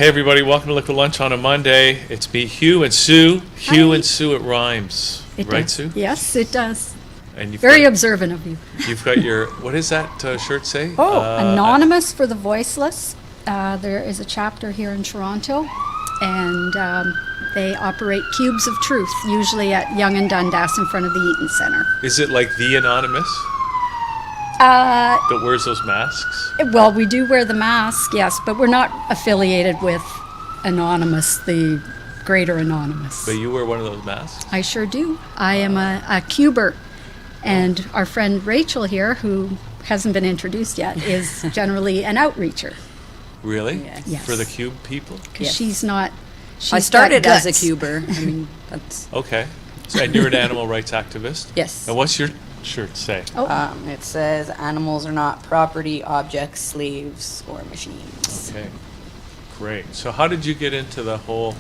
Hey everybody, welcome to Liquid Lunch on a Monday. It's me, Hugh and Sue. Hugh Hi. and Sue, it rhymes. It right, does. Sue? Yes, it does. And you've Very got, observant of you. You've got your, what does that shirt say? Anonymous for the Voiceless. There is a chapter here in Toronto, and they operate cubes of truth, usually at Yonge and Dundas in front of the Eaton Centre. Is it like the Anonymous that wears those masks? Well, we do wear the mask, yes, but we're not affiliated with Anonymous, the greater Anonymous. But you wear one of those masks? I sure do. I am a Cuber, and our friend Rachel here, who hasn't been introduced yet, is generally an outreacher. Really? Yes. For the cube people? Because Yes. she's not. I started got as a guts. cuber. I mean, that's Okay. So, and you're an animal rights activist? yes. And what's your shirt say? Oh, It says animals are not property, objects, slaves, or machines. Okay. Great. So how did you get into the whole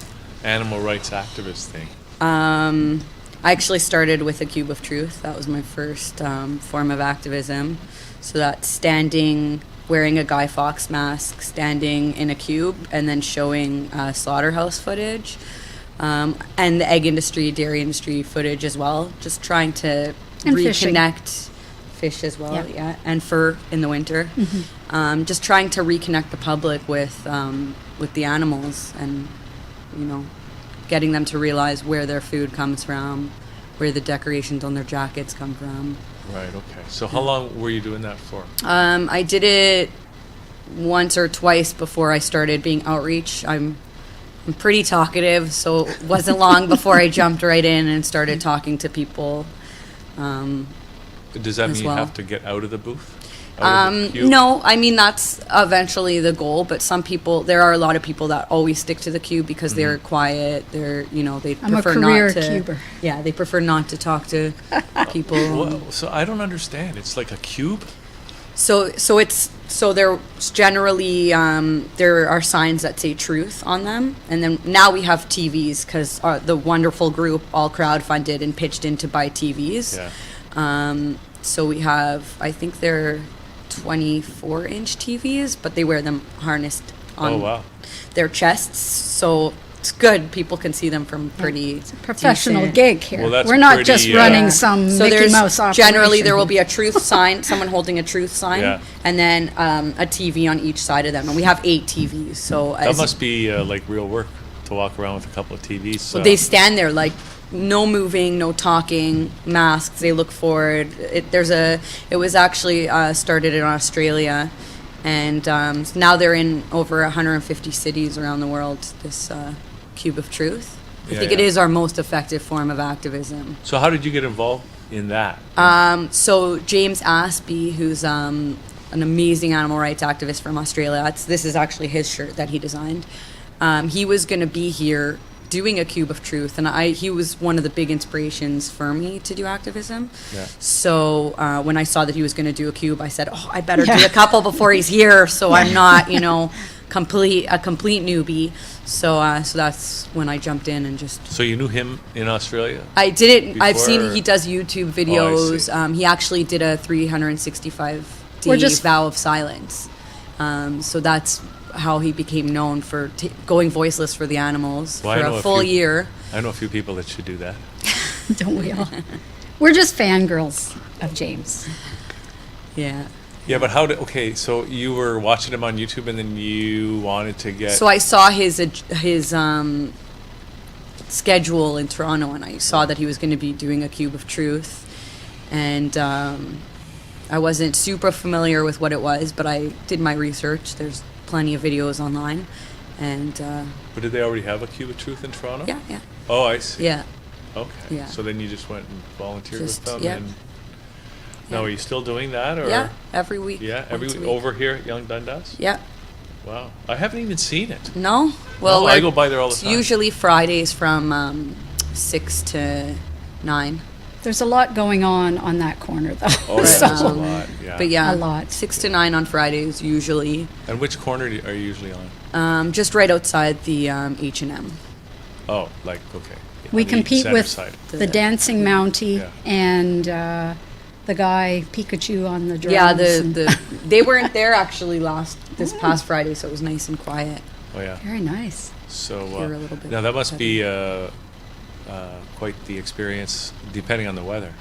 animal rights activist thing? I actually started with a cube of truth. That was my first form of activism. So that's standing, wearing a Guy Fawkes mask, standing in a cube, and then showing slaughterhouse footage, and the egg industry, dairy industry footage as well. Just trying to And fishing. reconnect fish as well, Yeah. yeah, and fur in the winter. Just trying to reconnect the public with the animals, and getting them to realize where their food comes from, where the decorations on their jackets come from. Right, okay. So how long were you doing that for? I did it once or twice before I started being outreach. I'm pretty talkative, so it wasn't long before I jumped right in and started talking to people. Does that as mean well. you have to get out of the booth? Out of the cube? No, I mean that's eventually the goal, but there are a lot of people that always stick to the cube because they're quiet. They I'm a prefer career not to. cuber. Yeah, they prefer not to talk to people. Well, so I don't understand. It's like a cube? So there's generally there are signs that say truth on them, and then now we have TVs because the wonderful group all crowdfunded and pitched in to buy TVs. Yeah. So we have, I think they're 24-inch TVs, but they wear them harnessed on Oh, wow. their chests, so it's good. People can see them from pretty it's a professional decent- gig here. Well, that's We're not pretty, just uh, running some So Mickey there's Mouse operation. generally there will be a truth sign, someone holding a truth sign, Yeah. and then a TV on each side of them. And we have 8 TVs. So That must be like real work to walk around with a couple of TVs. so they stand there like no moving, no talking, masks. They look forward. It was actually started in Australia, and now they're in over 150 cities around the world. This Cube of Truth. I think it is our most effective form of activism. So how did you get involved in that? So James Aspey, who's an amazing animal rights activist from Australia, this is actually his shirt that he designed. He was going to be here doing a Cube of Truth, and he was one of the big inspirations for me to do activism. Yeah. So when I saw that he was going to do a cube, I said, "Oh, I better do a couple before he's here, so I'm not, a complete newbie." So that's when I jumped in and just. So you knew him in Australia? I did it. I've seen Before- he does YouTube Oh, I videos. see. He actually did a 365-day We're just- vow of silence. So that's how he became known for going voiceless for the animals Well, I for know a a full few- year. I know a few people that should do that. Don't we all? We're just fangirls of James. Yeah. Yeah, but so you were watching him on YouTube and then you wanted to get... So I saw his schedule in Toronto, and I saw that he was going to be doing a Cube of Truth, and I wasn't super familiar with what it was, but I did my research. There's plenty of videos online, and But did they already have a Cube of Truth in Toronto? yeah. Oh, I see. Yeah. Okay. Yeah. So then you just went and volunteered Just- with them? yeah. And now, are you still doing that? Or? Yeah, every week. Yeah, every once a week over here at Yonge Dundas? Yeah. Wow. I haven't even seen it. No? Well, No, I go by there all the it's time. usually Fridays from 6 to 9. There's a lot going on that corner, though. Oh, yeah, So- that's a lot. Yeah. But yeah, A lot. 6 to 9 on Fridays usually. And which corner are you usually on? Just right outside the H&M. Oh, like, okay. Yeah, We on the compete center with side. the Dancing Mountie Yeah. and the guy Pikachu on the drums. Yeah, and- they weren't there actually this past Friday, so it was nice and quiet. Oh yeah. Very nice. So Hear a little bit now that must be better. quite the experience, depending on the weather.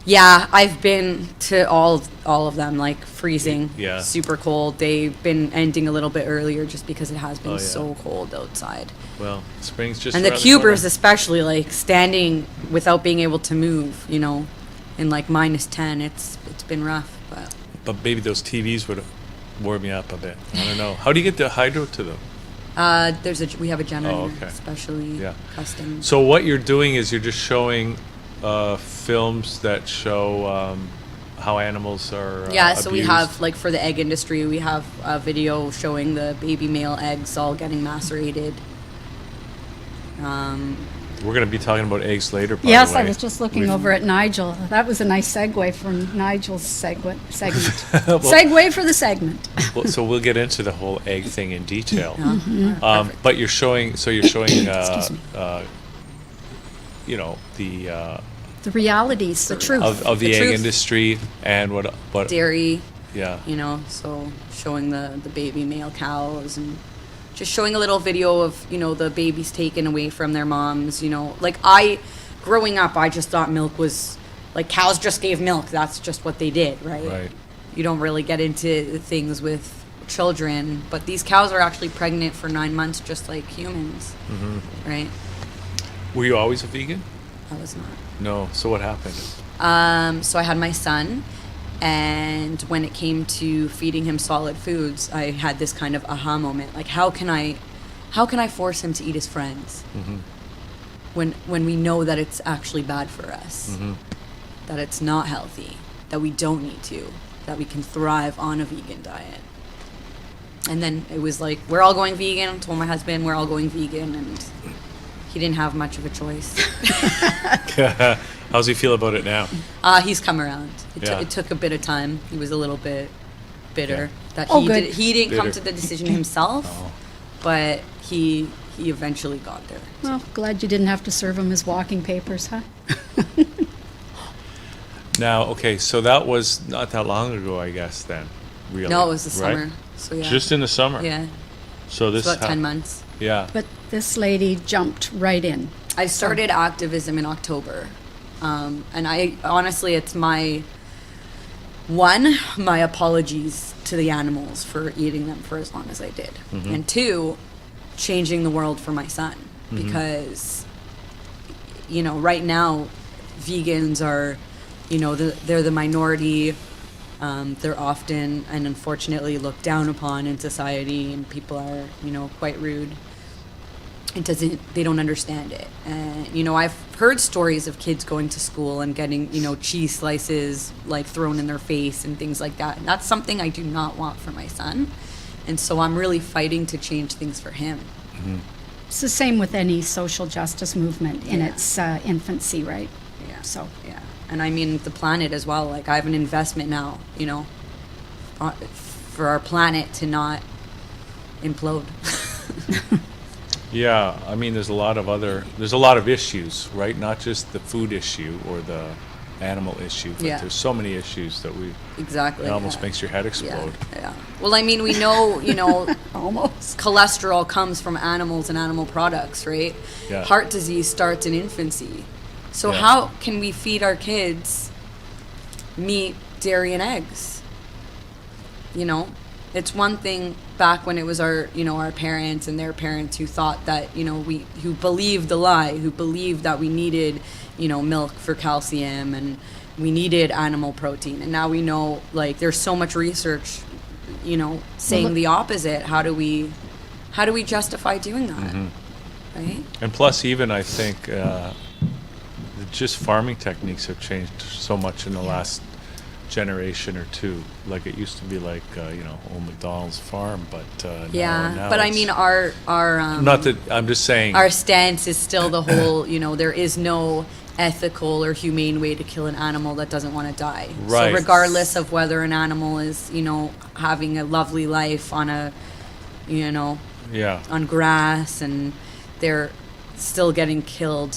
Yeah, I've been to all of them, like freezing, Yeah. super cold. They've been ending a little bit earlier just because it has been Oh, yeah. so cold outside. Well, spring's just And the around cubers corner. especially, like standing without being able to move, you know, in like -10. It's been rough, but But maybe those TVs would warm me up a bit. I don't know. How do you get the hydro to them? we have a generator, Oh, okay. especially Yeah. custom. So what you're doing is you're just showing films that show how animals are Yeah, so we abused. have, like, for the egg industry, we have a video showing the baby male eggs all getting macerated. We're going to be talking about eggs later, by Yes, the way. I was just looking We've- over at Nigel. That was a nice segue from Nigel's segment. Well- Segue for the segment. Well, so we'll get into the whole egg thing in detail. Yeah. But you're showing, Excuse me. you know, the The realities, the truth. of the The egg truth. industry and what Dairy, yeah. you know, so showing the baby male cows and just showing a little video of, you know, the babies taken away from their moms, you know. Like, growing up, I just thought milk was, like, cows just gave milk. That's just what they did, right? Right. You don't really get into things with children, but these cows are actually pregnant for 9 months just like humans, right? Were you always a vegan? I was not. No. So what happened? So I had my son, and when it came to feeding him solid foods, I had this kind of aha moment. Like, how can I force him to eat his friends when we know that it's actually bad for us, that it's not healthy, that we don't need to, that we can thrive on a vegan diet. And then it was like, we're all going vegan. I told my husband we're all going vegan, and he didn't have much of a choice. How's he feel about it now? He's come around. Yeah. It took a bit of time. He was a little bit bitter that Oh, good. he didn't come Bitter. to the decision himself, Oh. but he eventually got there. Well, glad you didn't have to serve him his walking papers, huh? Now, okay, so that was not that long ago, I guess. Then, really. No, it was the right? summer. So yeah, Just in the summer. yeah, So it's this about 10 months. Yeah. But this lady jumped right in. I started activism in October, and I honestly, it's my apologies to the animals for eating them for as long as I did, and two, changing the world for my son, because, you know, right now, vegans are, you know, they're the minority. They're often and unfortunately looked down upon in society, and people are, you know, quite rude. They don't understand it. And, you know, I've heard stories of kids going to school and getting, you know, cheese slices like thrown in their face and things like that. And that's something I do not want for my son. And so I'm really fighting to change things for him. It's the same with any social justice movement in Yeah. its infancy, right? Yeah. So, Yeah. And I mean the planet as well. Like, I have an investment now, you know, for our planet to not implode. Yeah, I mean, there's a lot of issues, right? Not just the food issue or the animal issue, but Yeah. there's so many issues that Exactly. it almost yeah. makes your head Yeah, explode. yeah. Well, I mean, we know, you know, almost. cholesterol comes from animals and animal products, right? Yeah. Heart disease starts in infancy. So Yeah. how can we feed our kids meat, dairy, and eggs? You know, it's one thing back when it was our, you know, our parents and their parents who thought that, you know, who believed the lie, who believed that we needed, you know, milk for calcium and we needed animal protein. And now we know, like, there's so much research, you know, saying look- the opposite. How do we justify doing that? Right? And plus, even I think just farming techniques have changed so much in the last generation or two. Like, it used to be like, you know, old McDonald's farm, but now but I it's- mean, our not that I'm just saying. our stance is still the whole, you know, there is no ethical or humane way to kill an animal that doesn't want to die. Right. So regardless of whether an animal is, you know, having a lovely life on a, you know, Yeah. on grass, and they're still getting killed.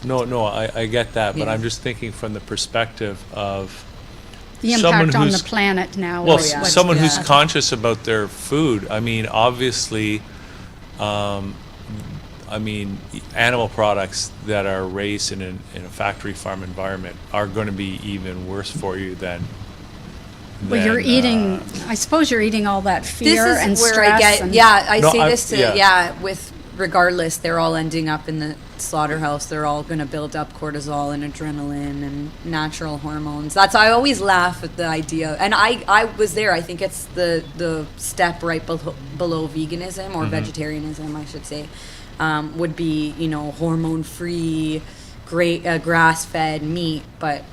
No, I get that, but Yeah. I'm just thinking from the perspective of the someone impact on the who's- planet now. Well, is yeah. what's someone who's bad. conscious about their food. I mean, obviously, animal products that are raised in a factory farm environment are going to be even worse for you than. Well, you're than, eating. I suppose you're eating all that fear this is and where stress. I get, and, I No, say I'm- this to, yeah. with regardless, they're all ending up in the slaughterhouse. They're all going to build up cortisol and adrenaline and natural hormones. I always laugh at the idea, and I was there. I think it's the step right below veganism or vegetarianism, I should say, would be, hormone-free, great grass-fed meat, but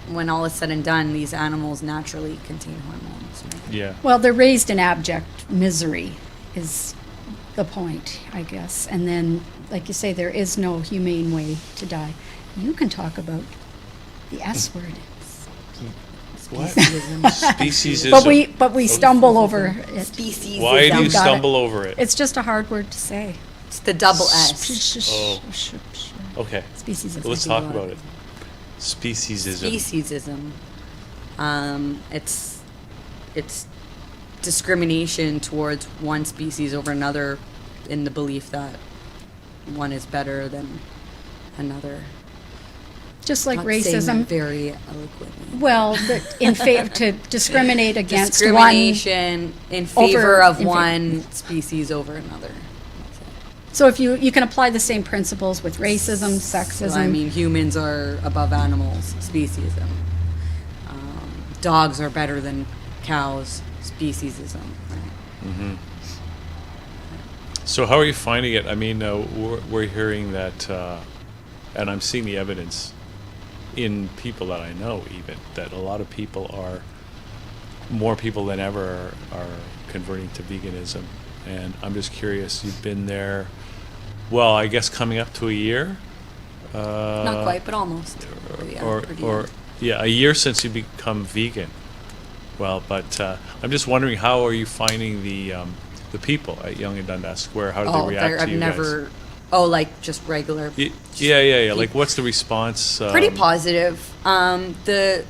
when all is said and done, these animals naturally contain hormones. Right? Yeah. well, they're raised in abject misery, is the point, I guess. And then, like you say, there is no humane way to die. You can talk about the S word, What? Speciesism. Speciesism. but we stumble over it. Species. Why do you Got it. stumble over it? It's just a hard word to say. It's the double S. Oh. Okay. Species. Let's talk about it. Speciesism. Speciesism. It's discrimination towards one species over another in the belief that one is better than another. Just like Not saying that racism. very eloquently. Well, to discriminate against one. Discrimination in favor of in fa- one species over another. So if you can apply the same principles with racism, sexism. So, I mean, humans are above animals, speciesism. Dogs are better than cows, speciesism. Right? So how are you finding it? I mean, we're hearing that, and I'm seeing the evidence in people that I know, even that a lot of people more people than ever are converting to veganism. And I'm just curious. You've been there, well, I guess coming up to a year. Not quite, but almost. Yeah, a year since you become vegan. Well, but I'm just wondering, how are you finding the people at Yonge and Dundas Square? How do they react to I've you never. guys? Oh, like just regular. Yeah. Like, what's the response? Pretty positive. The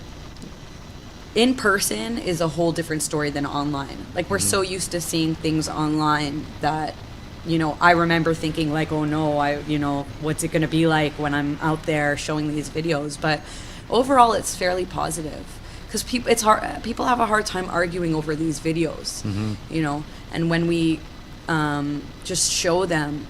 in person is a whole different story than online. Like, we're so used to seeing things online that, I remember thinking like, oh no, what's it going to be like when I'm out there showing these videos? But overall, it's fairly positive because people have a hard time arguing over these videos, and when we just show them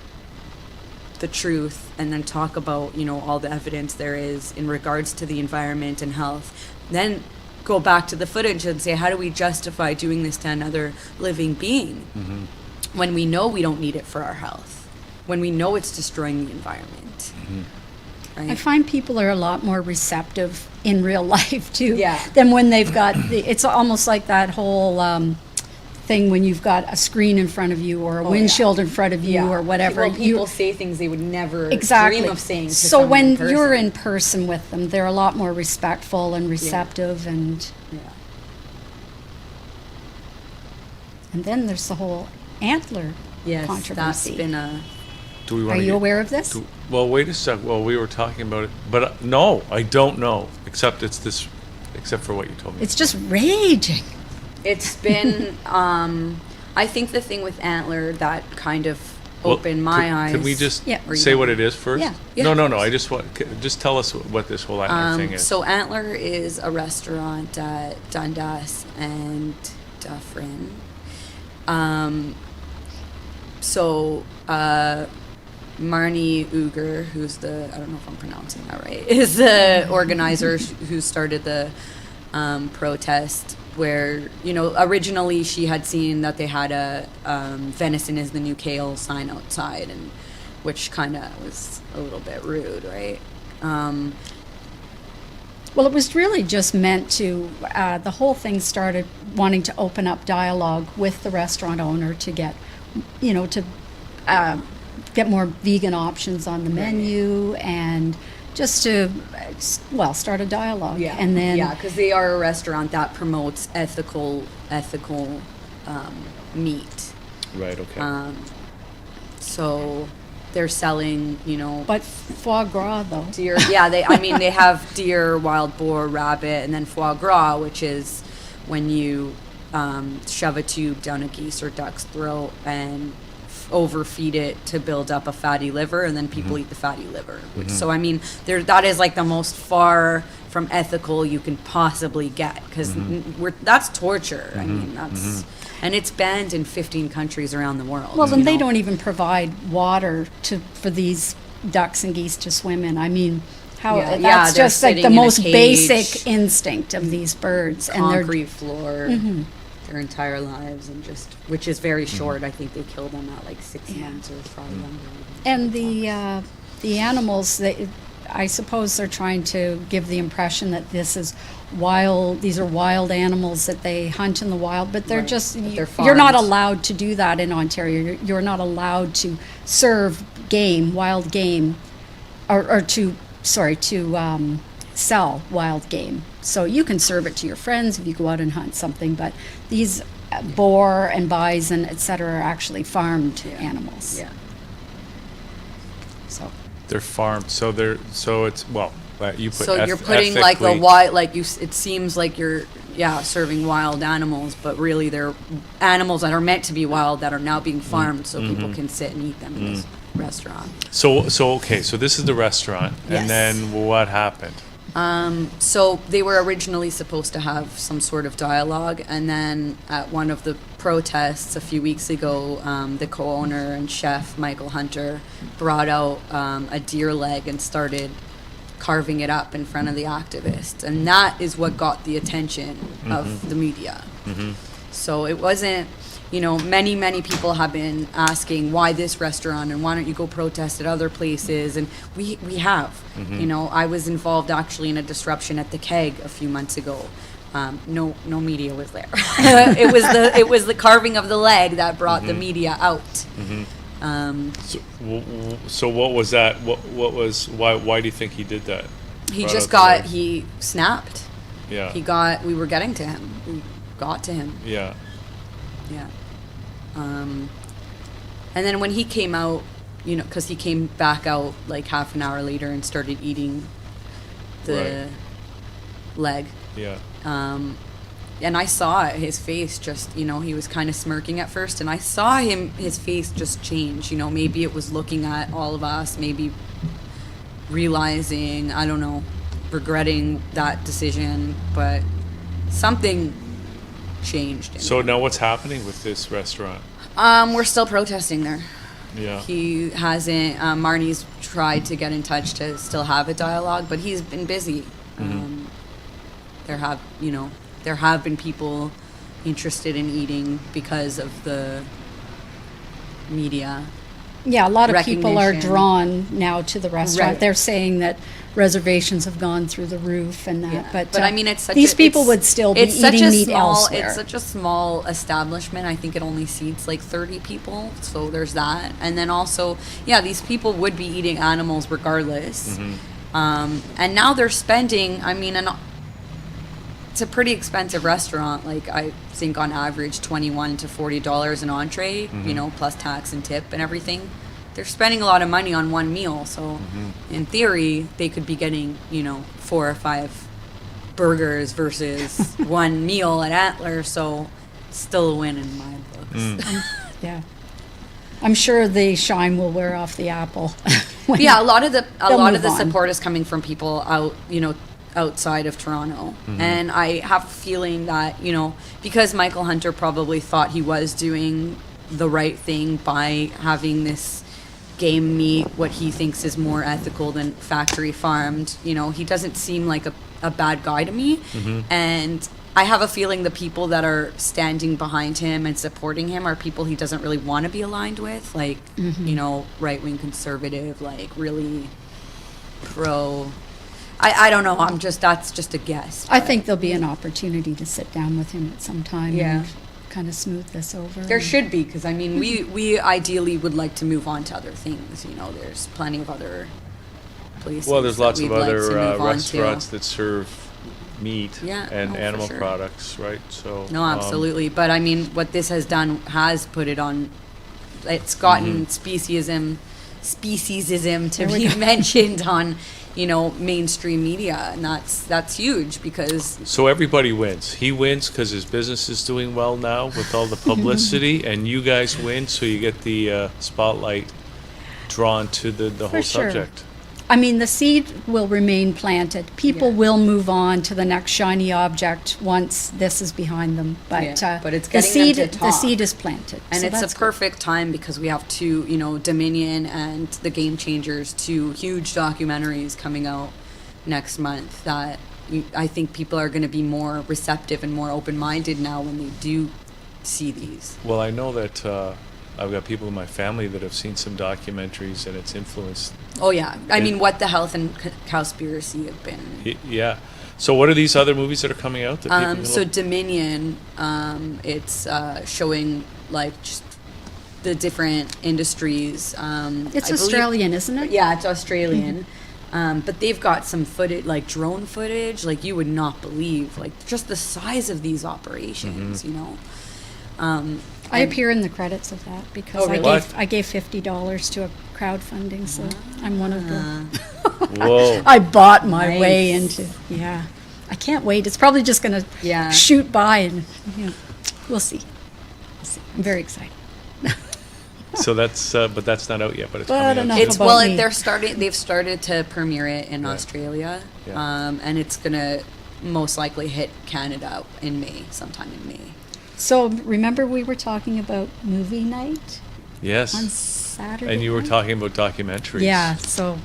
the truth and then talk about all the evidence there is in regards to the environment and health, then go back to the footage and say, how do we justify doing this to another living being when we know we don't need it for our health, when we know it's destroying the environment? Right? I find people are a lot more receptive in real life too, Yeah. than when they've got it's almost like that whole thing when you've got a screen in front of you or a windshield in front of you or whatever. People say things they would never Exactly. dream of saying to so someone when in person. you're in person with them, they're a lot more respectful and receptive, and then there's the whole antler Yes, controversy. that's been a... Do we Are want you aware of this? Well, wait a sec. Well, we were talking about it, but no, I don't know. Except for what you told me. It's just raging. It's been, I think the thing with antler that kind of opened my eyes. Can we just Yeah. say what it is first? Yeah. No. I just tell us what this whole thing is. So Antler is a restaurant at Dundas and Dufferin. Marnie Uger, who's I don't know if I'm pronouncing that right, is the organizer who started the protest where, originally she had seen that they had a venison is the new kale sign outside, and which kind of was a little bit rude, right? Well, it was really just meant to, the whole thing started wanting to open up dialogue with the restaurant owner to get, get more vegan options on the menu, and just to, start a dialogue. Yeah, and then because they are a restaurant that promotes ethical meat. Right. Okay. So they're selling, you know, But foie gras, though. deer. Yeah, they have deer, wild boar, rabbit, and then foie gras, which is when you shove a tube down a geese or duck's throat and overfeed it to build up a fatty liver, and then people eat the fatty liver. Which, so I mean, that is like the most far from ethical you can possibly get, because that's torture. I mean, that's and it's banned in 15 countries around the world. Well, then you they know? don't even provide water for these ducks and geese to swim in. I mean, Yeah, that's they're just like the sitting in a most cage. basic instinct of these birds. Concrete floor their entire lives, and just, which is very short. I think they kill them at like 6 months or probably longer. And the animals, I suppose they're trying to give the impression that these are wild animals that they hunt in the wild, but they're Right. just, But they're you're not farmed. allowed to do that in Ontario. You're not allowed to serve wild game, or to sell wild game. So you can serve it to your friends if you go out and hunt something, but these boar and bison, etc., are actually farmed animals. Yeah. So They're farmed, so it's, well, you put So you're putting like the ethically- wild, like it seems like you're serving wild animals, but really they're animals that are meant to be wild that are now being farmed so people can sit and eat them in this restaurant. So okay, so this is the restaurant, Yes. and then what happened? So they were originally supposed to have some sort of dialogue, and then at one of the protests a few weeks ago, the co-owner and chef Michael Hunter brought out a deer leg and started carving it up in front of the activists, and that is what got the attention of the media. So it wasn't, you know, many people have been asking why this restaurant and why don't you go protest at other places, and we have. You know, I was involved actually in a disruption at the Keg a few months ago. No media was there. it was the carving of the leg that brought the media out. So what was that? What was why do you think he did that? He Brought just up the leg? he snapped. Yeah. We were getting to him. We got to him. Yeah. Yeah. And then when he came out, you know, because he came back out like half an hour later and started eating the leg. Yeah. And I saw his face just, you know, he was kind of smirking at first, and I saw his face just change. You know, maybe it was looking at all of us, maybe realizing, I don't know, regretting that decision, but something changed. in So him. now what's happening with this restaurant? We're still protesting there. Yeah. He hasn't, Marnie's tried to get in touch to still have a dialogue, but he's been busy. There have been people interested in eating because of the media. yeah, a lot of people are Recognition. drawn now to the restaurant. Right. They're saying that reservations have gone through the roof and that. Yeah. But I mean, it's such these people it's- would still be it's such eating a meat small, elsewhere. It's such a small establishment. I think it only seats like 30 people. So there's that. And then also, yeah, these people would be eating animals regardless. And now they're spending, I mean, it's a pretty expensive restaurant. Like, I think on average $21 to $40 an entree, you know, plus tax and tip and everything. They're spending a lot of money on one meal. So in theory, they could be getting, you know, 4 or 5 burgers versus one meal at Antler. So still a win in my books. Yeah. I'm sure the shine will wear off the apple. when- Yeah, a lot of the move on. support is coming from people out, you know, outside of Toronto. And I have a feeling that, you know, because Michael Hunter probably thought he was doing the right thing by having this game meat, what he thinks is more ethical than factory farmed, you know, he doesn't seem like a bad guy to me. And I have a feeling the people that are standing behind him and supporting him are people he doesn't really want to be aligned with, like, you know, right-wing conservative, like really pro. I don't know. That's just a guess. I but think there'll be an opportunity to sit down with him at some time Yeah. and kind of smooth this over. there should be, because I mean, we ideally would like to move on to other things. You know, there's plenty of other places. Well, there's that lots we'd of like other to move on restaurants to. that serve meat Yeah, and for animal sure. products, right? So No, absolutely. But I mean, what this has done has put it on. It's gotten speciesism speciesism to There we be go. mentioned on, mainstream media, and that's huge because So everybody wins. He wins because his business is doing well now with all the publicity, and you guys win, so you get the spotlight drawn to the whole sure. subject. I mean, the seed will remain planted. People Yeah. will move on to the next shiny object once this is behind them. But, Yeah, but it's the getting them seed, to the talk. seed is planted. and So it's that's a perfect time because we have two, Dominion and The Game Changers, two huge documentaries coming out next month that I think people are going to be more receptive and more open-minded now when they do see these. Well, I know that I've got people in my family that have seen some documentaries, and it's influenced. Oh yeah, I It- mean, What the Health and Cowspiracy have been. Yeah. So what are these other movies that are coming out that people can So look- Dominion, it's showing like just the different industries. It's I believe- Australian, isn't it? Yeah, it's Australian. But they've got some footage, like drone footage, like you would not believe, like just the size of these operations, I and- appear in the credits of that because Oh, really? What? I gave $50 to a crowdfunding, so I'm one of them. Whoa. I bought my way Nice. into, yeah. I can't wait. It's probably just going to Yeah. shoot by, and we'll see. We'll see. I'm very excited. So that's, but that's not out yet, but it's But coming out. enough soon. It's about me. they've started to premiere it in Right. Australia, Yeah. and it's gonna most likely hit Canada in May, sometime in May. So remember we were talking about movie night on Yes. Saturday And you were night? talking about documentaries. Yeah, so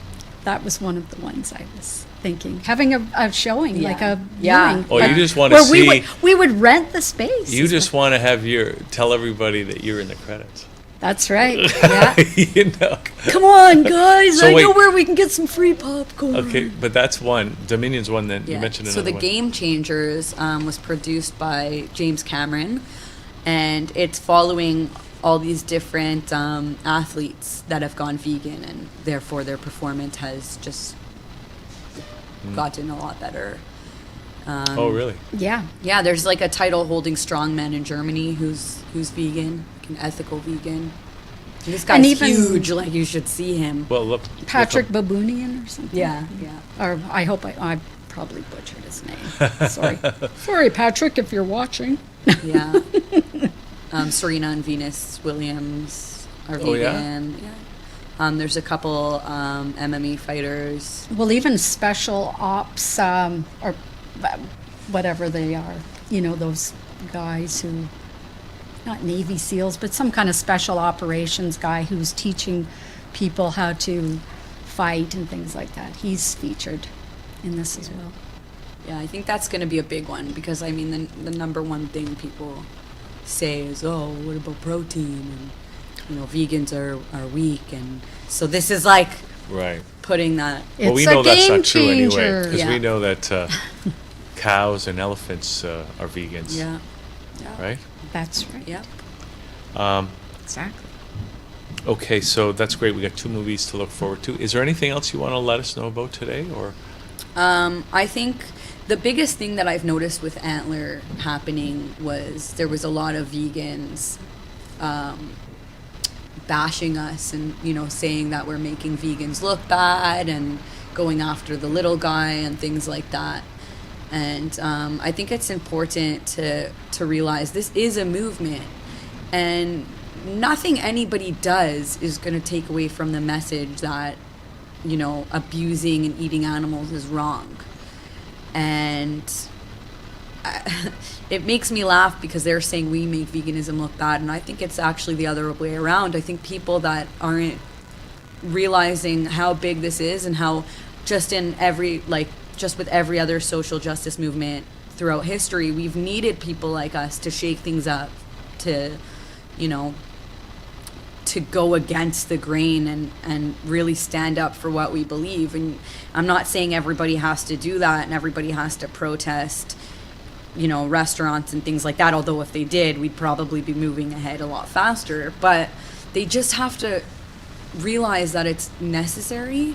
that was one of the ones I was thinking. Having a showing, Yeah. like a Yeah. viewing. Oh, like, you just wanna where see- we would rent the space. You is just what- want to have tell everybody that you're in the credits. That's right. Yeah. You know. Come on, guys. So I know wait. where we can get some free popcorn. Okay, but that's one. Dominion's one. Then you Yeah. mentioned So another the one. Game Changers was produced by James Cameron, and it's following all these different athletes that have gone vegan, and therefore their performance has just gotten a lot better. Oh, really? Yeah. Yeah, there's like a title holding strongman in Germany who's vegan, like an ethical vegan. And this guy's And even- huge, like you should see him. Well, look. Patrick Baboonian or something. Yeah, yeah. Or I hope I probably butchered his name. Sorry. Sorry, Patrick, if you're watching. Yeah. Serena and Venus Williams are Oh, yeah? vegan. Yeah. There's a couple MMA fighters. Well, even special ops, or whatever they are, those guys who, not Navy SEALs, but some kind of special operations guy who's teaching people how to fight and things like that. He's featured in this as well. Yeah, I think that's going to be a big one because, I mean, the number one thing people say is, oh, what about protein? And, vegans are weak. And so this is like Right. putting that. It's Well, we a know that's game not true anyway, changer. because Yeah. we know that cows and elephants are vegans. Yeah. Right. That's right. Yeah. Exactly. Okay, so that's great. We got 2 movies to look forward to. Is there anything else you want to let us know about today, or? I think the biggest thing that I've noticed with Antler happening was there was a lot of vegans bashing us and, saying that we're making vegans look bad and going after the little guy and things like that. And I think it's important to realize this is a movement, and nothing anybody does is going to take away from the message that, abusing and eating animals is wrong. And it makes me laugh because they're saying we make veganism look bad, and I think it's actually the other way around. I think people that aren't realizing how big this is and how just with every other social justice movement throughout history, we've needed people like us to shake things up, to go against the grain and really stand up for what we believe. And I'm not saying everybody has to do that and everybody has to protest, restaurants and things like that, although if they did, we'd probably be moving ahead a lot faster. But they just have to realize that it's necessary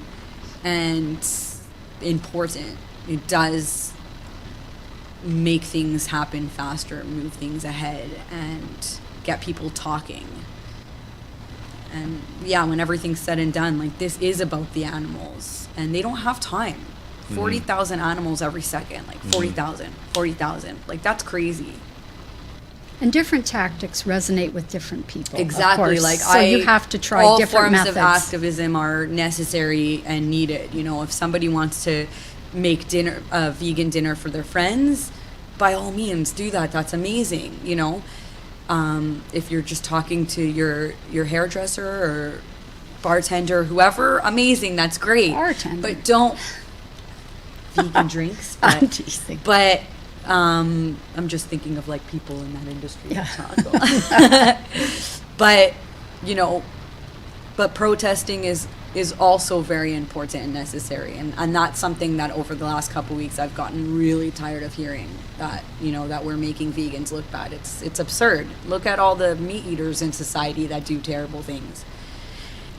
and important. It does make things happen faster, move things ahead, and get people talking. And yeah, when everything's said and done, like, this is about the animals, and they don't have time. 40,000 animals every second, like 40,000, like, that's crazy. And different tactics resonate with different people. Exactly. Of course. Like, so you have to try all different forms methods. of activism are necessary and needed. You know, if somebody wants to make dinner, vegan dinner for their friends, by all means do that. That's amazing. You know, if you're just talking to your hairdresser or bartender, whoever, amazing. That's great. Bartender. But don't vegan drinks. I'm But, teasing. but I'm just thinking of like people in that industry. Yeah. But, you know, but protesting is also very important and necessary. And that's something that over the last couple of weeks I've gotten really tired of hearing, that, you know, that we're making vegans look bad. It's absurd. Look at all the meat eaters in society that do terrible things.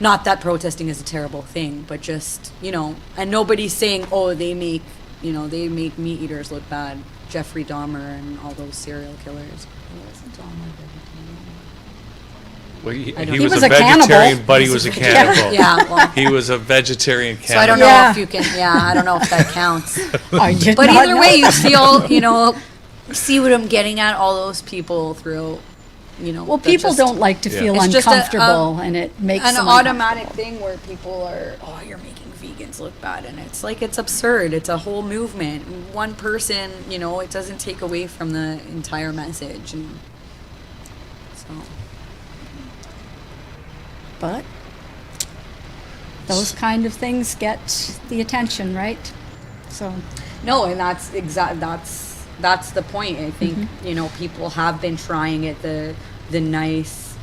Not that protesting is a terrible thing, but just, you know, and nobody's saying, oh, they make meat eaters look bad. Jeffrey Dahmer and all those serial killers. Wasn't Dahmer Well, he I don't he know. was He was a a cannibal. vegetarian, but he was a cannibal. Yeah, well, He was a vegetarian cannibal. so I don't know Yeah. if you can. Yeah, I don't know if that counts. I did But not either know way, you that. see all, you know, see what I'm getting at. All those people through, you know. Well, that people just- don't like to Yeah. feel It's just uncomfortable, and it makes an them automatic thing where people are, oh, you're making vegans look bad, and it's like, it's absurd. It's a whole movement. One person, you know, it doesn't take away from the entire message, and so. But those kind of things get the attention, right? So No, and that's that's the point. I think you know, people have been trying it the nice,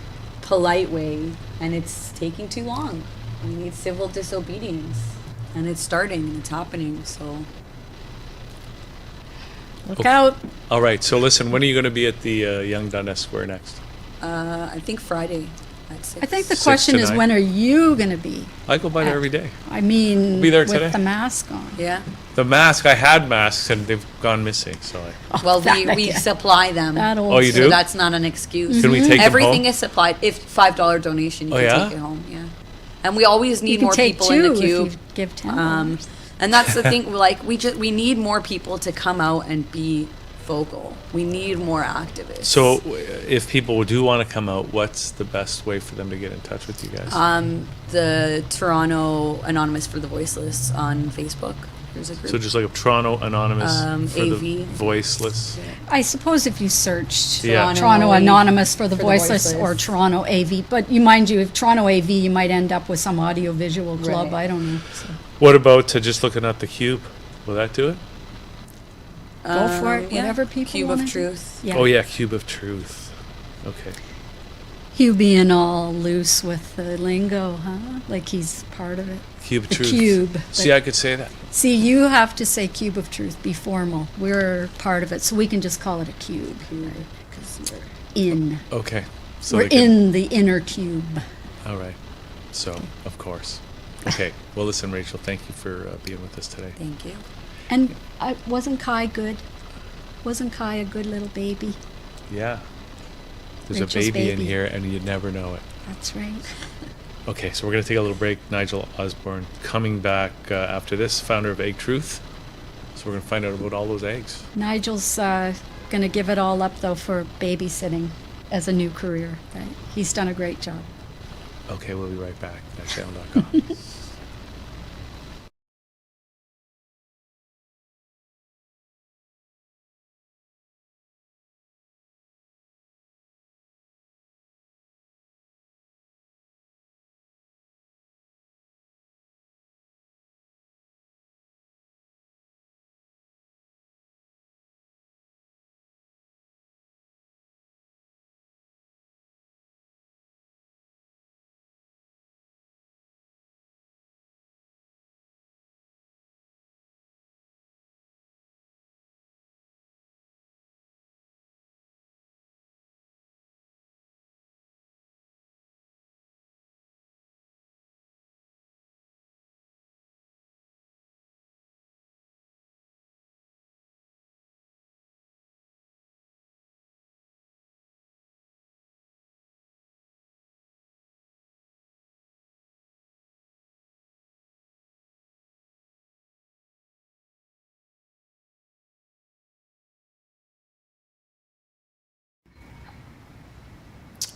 polite way, and it's taking too long. We need civil disobedience, and it's starting and it's happening. So look Okay. out. All right. So listen, when are you going to be at the Young Dundas Square next? I think Friday at 6. I think the 6 question to is, 9. when are you going to be? I go by there every day. I mean, Be there with today. the mask on. Yeah. The mask, I had masks and they've gone missing. So Well, that we again. supply them. That old Oh, you so do? that's not an excuse. Can we take them Everything home? is supplied. If $5 donation, you Oh, can yeah? take it home. Yeah. And we always You need can more take people two in the if cube. you give $10. And that's the thing. Like, we need more people to come out and be vocal. We need more activists. So if people do want to come out, what's the best way for them to get in touch with you guys? The Toronto Anonymous for the Voiceless on Facebook. There's a group. So just like a Toronto Anonymous for AV. the Voiceless. I suppose if you searched Yeah. Toronto Anonymous for the For the Voiceless or Voiceless. Toronto AV, but you mind you, if Toronto AV, you might end up with some audio-visual club. Right. I don't know. So What about just looking at the cube? Will that do it? go for it. Yeah. Whatever people Cube want of to Truth. Yeah. Oh yeah, Cube of Truth. Okay. Hugh being all loose with the lingo, huh? Like he's part of it. Cube of The Truth. cube. See, I could say that. See, you have to say Cube of Truth. Be formal. We're part of it, so we can just call it a cube. Because we're in. Okay. So we're they can- in the inner cube. All right. So, of course. Okay. Well, listen, Rachel, thank you for being with us today. Thank you. And wasn't Kai good? Wasn't Kai a good little baby? Yeah. There's Rachel's a baby in baby. here, and you'd never know it. That's right. Okay, so we're going to take a little break. Nigel Osborne coming back after this, founder of Egg Truth. So we're going to find out about all those eggs. Nigel's going to give it all up, though, for babysitting as a new career. Right? He's done a great job. Okay, we'll be right back at channel.com.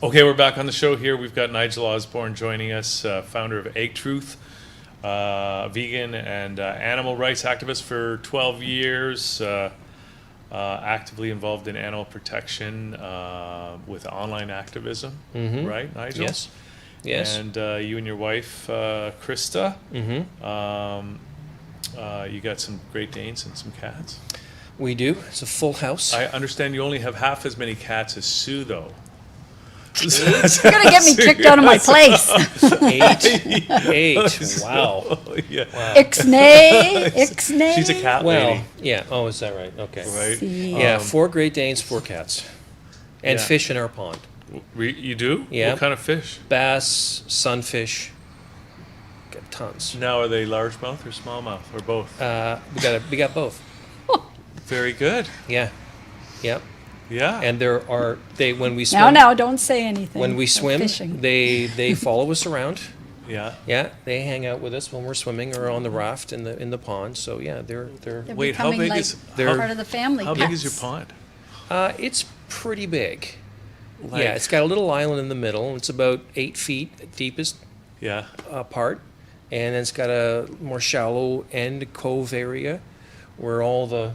Okay, we're back on the show here. We've got Nigel Osborne joining us, founder of Egg Truth, vegan and animal rights activist for 12 years, actively involved in animal protection with online activism, right, Nigel? Yes. Yes. And you and your wife, Krista, you got some Great Danes and some cats. We do. It's a full house. I understand you only have half as many cats as Sue, though. You're gonna get me kicked out of my place. Eight. Wow. Yeah. Ixnay, ixnay. She's a cat Well, lady, yeah. Oh, is that right? Okay. right? See. Yeah, 4 Great Danes, 4 cats. And Yeah. fish in our pond. You do? Yeah. What kind of fish? Bass, sunfish. Got tons. Now, are they largemouth or smallmouth or both? We got both. Very good. Yeah. Yep. Yeah. And when we swim Now, don't say anything. when we about swim, fishing. they follow us around. yeah. Yeah, they hang out with us when we're swimming or on the raft in the pond. So yeah, they're They're Wait, how becoming big like is part of the family. how big is your pets. pond? it's pretty big. Like, Yeah, it's got a little island in the middle. It's about 8 feet deepest yeah. part, and then it's got a more shallow end cove area where all the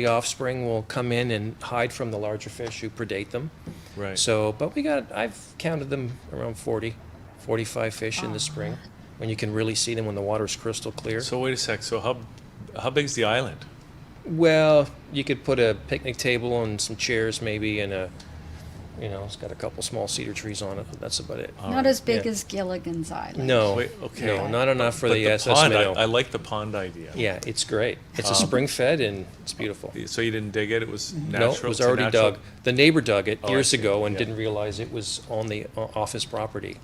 offspring will come in and hide from the larger fish who predate them. Right. So, but I've counted them around 40, 45 fish in the spring, when you can really see them when the water's crystal clear. So wait a sec. So how big's the island? Well, you could put a picnic table and some chairs maybe, and it's got a couple small cedar trees on it, but that's about it. Not as big Yeah. as Gilligan's Island. No, Wait, okay. no, not enough for But the the SS pond, minnow. I like the pond idea. Yeah, it's great. It's a spring fed and it's beautiful. So you didn't dig it? It was natural. No, it was It's a already natural- dug. The neighbor dug it Oh, I years see. ago and Yeah. didn't realize it was on the office property.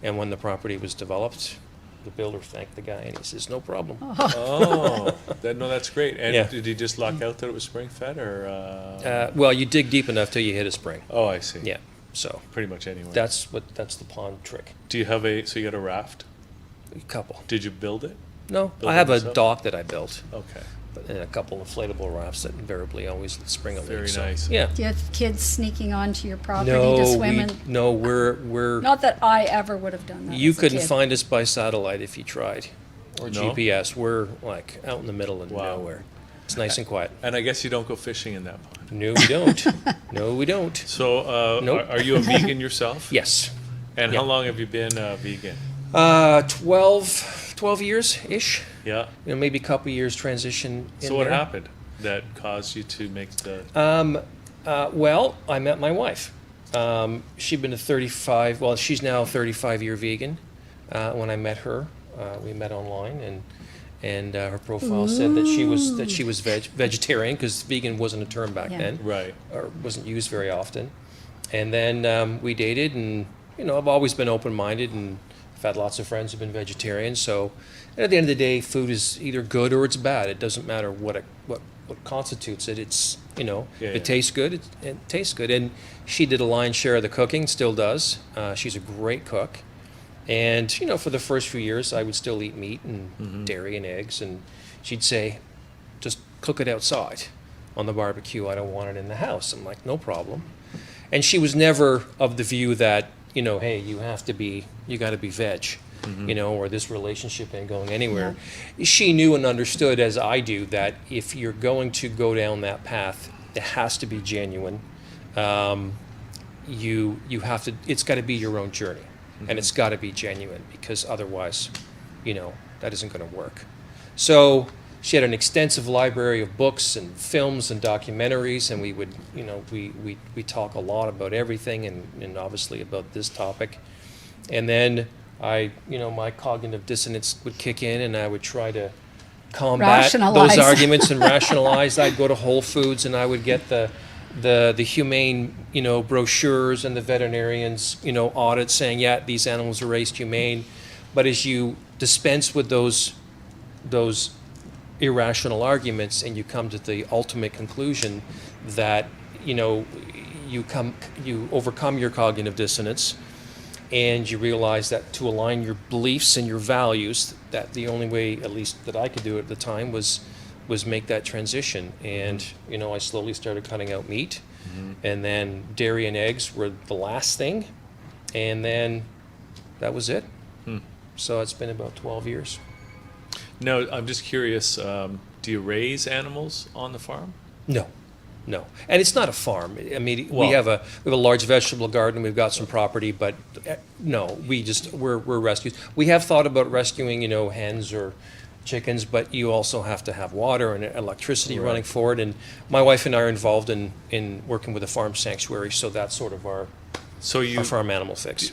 And when the property was developed, the builder thanked the guy and he says, "No problem." Oh, that's great. And Yeah. did he just luck out that it was spring fed, or? Well, you dig deep enough till you hit a spring. Oh, I see. Yeah, so Pretty much anywhere. that's the pond trick. Do you have so you got a raft? A couple. Did you build it? No, Build I have it a yourself? dock that I built, Okay. and a couple inflatable rafts that invariably always spring a leak. Very so, nice. Yeah. Do you have kids sneaking onto your property No, to swim in? we're Not that I ever would have done that. you as a couldn't kid. find us by satellite if you tried, or No? GPS. We're like out in the middle of Wow. nowhere. It's nice and quiet. And I guess you don't go fishing in that pond. No, we don't. No, we don't. So, Nope. are you a vegan yourself? Yes. And Yeah. how long have you been vegan? 12 years-ish. Yeah. Maybe a couple years transition in So what there. happened that caused you to make the? Well, I met my wife. She'd been a 35, well, she's now a 35-year vegan. When I met her, we met online, and her profile said that she was vegetarian, because vegan wasn't a term back Yeah. then, Right. or wasn't used very often. And then we dated, and I've always been open-minded, and I've had lots of friends who've been vegetarians. So at the end of the day, food is either good or it's bad. It doesn't matter what constitutes it. It's Yeah, it yeah. tastes good. It tastes good. And she did a lion's share of the cooking, still does. She's a great cook. And for the first few years, I would still eat meat and dairy and eggs, and she'd say, "Just cook it outside on the barbecue. I don't want it in the house." I'm like, "No problem." And she was never of the view that hey, you got to be veg, or this relationship ain't going anywhere. She knew and understood, as I do, that if you're going to go down that path, it has to be genuine. You have to. It's got to be your own journey, and it's got to be genuine, because otherwise, that isn't going to work. So she had an extensive library of books and films and documentaries, and we would, we talk a lot about everything, and obviously about this topic. And then my cognitive dissonance would kick in, and I would try to combat Rationalize. those arguments and rationalize. I'd go to Whole Foods and I would get the humane, brochures, and the veterinarians, audits saying, yeah, these animals are raised humane. But as you dispense with those irrational arguments, and you come to the ultimate conclusion that you overcome your cognitive dissonance, and you realize that to align your beliefs and your values, that the only way, at least that I could do at the time, was make that transition. And I slowly started cutting out meat, and then dairy and eggs were the last thing. and then that was it. Hmm. So it's been about 12 years. No, I'm just curious. Do you raise animals on the farm? No, no, and it's not a farm. I mean, Well- we have a large vegetable garden. We've got some property, but no, we're rescues. We have thought about rescuing, hens or chickens, but you also have to have water and electricity Right. running for it. And my wife and I are involved in working with a farm sanctuary, so that's sort of our So you, farm animal fix.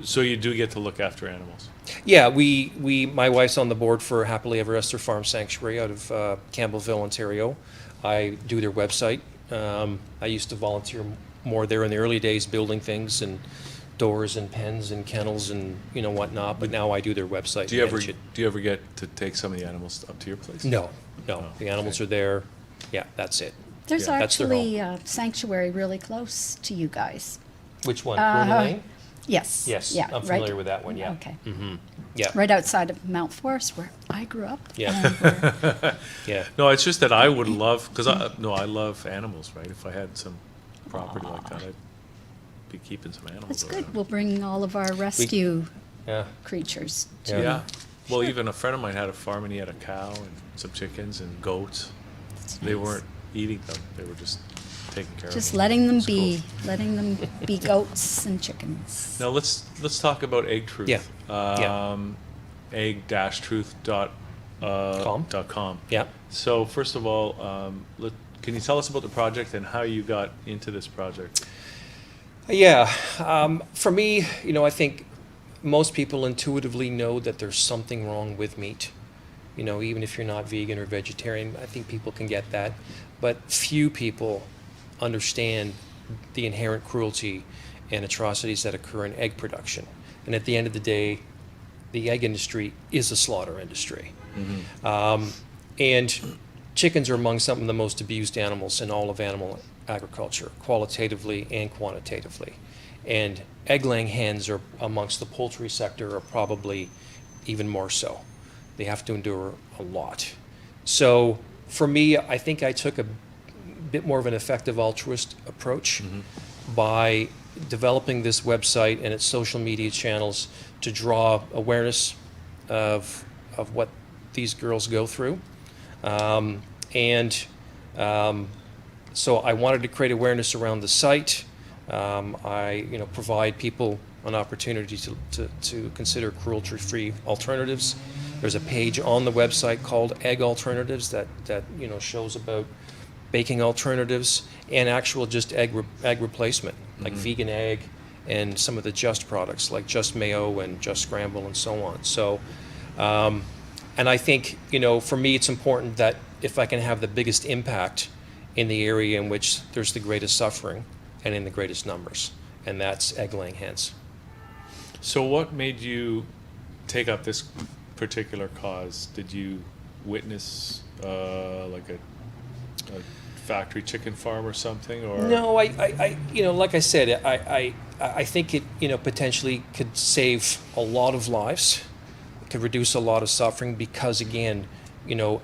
so you do get to look after animals. Yeah, my wife's on the board for Happily Ever After Farm Sanctuary out of Campbellville, Ontario. I do their website. I used to volunteer more there in the early days, building things and doors and pens and kennels and whatnot. But now I do their website. Do you and ever manage it. do you ever get to take some of the animals up to your place? No. Oh, The animals okay. are there. Yeah, that's it. There's Yeah. That's their actually a sanctuary really close to you guys. Which one? Uh, Prairie Lane? Yes. Yes, Yeah, I'm right- familiar with that one. Yeah. Okay. Yeah. Right outside of Mount Forest, where I grew up. Yeah. and where- Yeah. No, it's just that I would love, because I love animals, right? If I had some property like that, I'd be keeping some animals That's around. good. We'll bring all of our rescue Yeah. creatures. Yeah. Yeah. Well, even a friend of mine had a farm and he had a cow and some chickens and goats. They nice. weren't eating them; they were just taking care Just of them. letting them It's cool. be, letting them be goats and chickens. Now let's talk about Egg Truth. Yeah. Yeah. Egg-truth.com. Yeah. So first of all, can you tell us about the project and how you got into this project? Yeah. For me, I think most people intuitively know that there's something wrong with meat. Even if you're not vegan or vegetarian, I think people can get that. But few people understand the inherent cruelty and atrocities that occur in egg production. And at the end of the day, the egg industry is a slaughter industry. And chickens are among some of the most abused animals in all of animal agriculture, qualitatively and quantitatively. And egg-laying hens are amongst the poultry sector are probably even more so. They have to endure a lot. So for me, I think I took a bit more of an effective altruist approach by developing this website and its social media channels to draw awareness of what these girls go through. So I wanted to create awareness around the site. I provide people an opportunity to consider cruelty-free alternatives. There's a page on the website called Egg Alternatives that shows about baking alternatives and actual just egg replacement, like vegan egg and some of the Just products like Just Mayo and Just Scramble and so on. So, and I think, for me it's important that if I can have the biggest impact in the area in which there's the greatest suffering and in the greatest numbers, and that's egg-laying hens. So what made you take up this particular cause? Did you witness like a factory chicken farm or something, or No, I like I said, I think it, potentially could save a lot of lives, could reduce a lot of suffering because, again,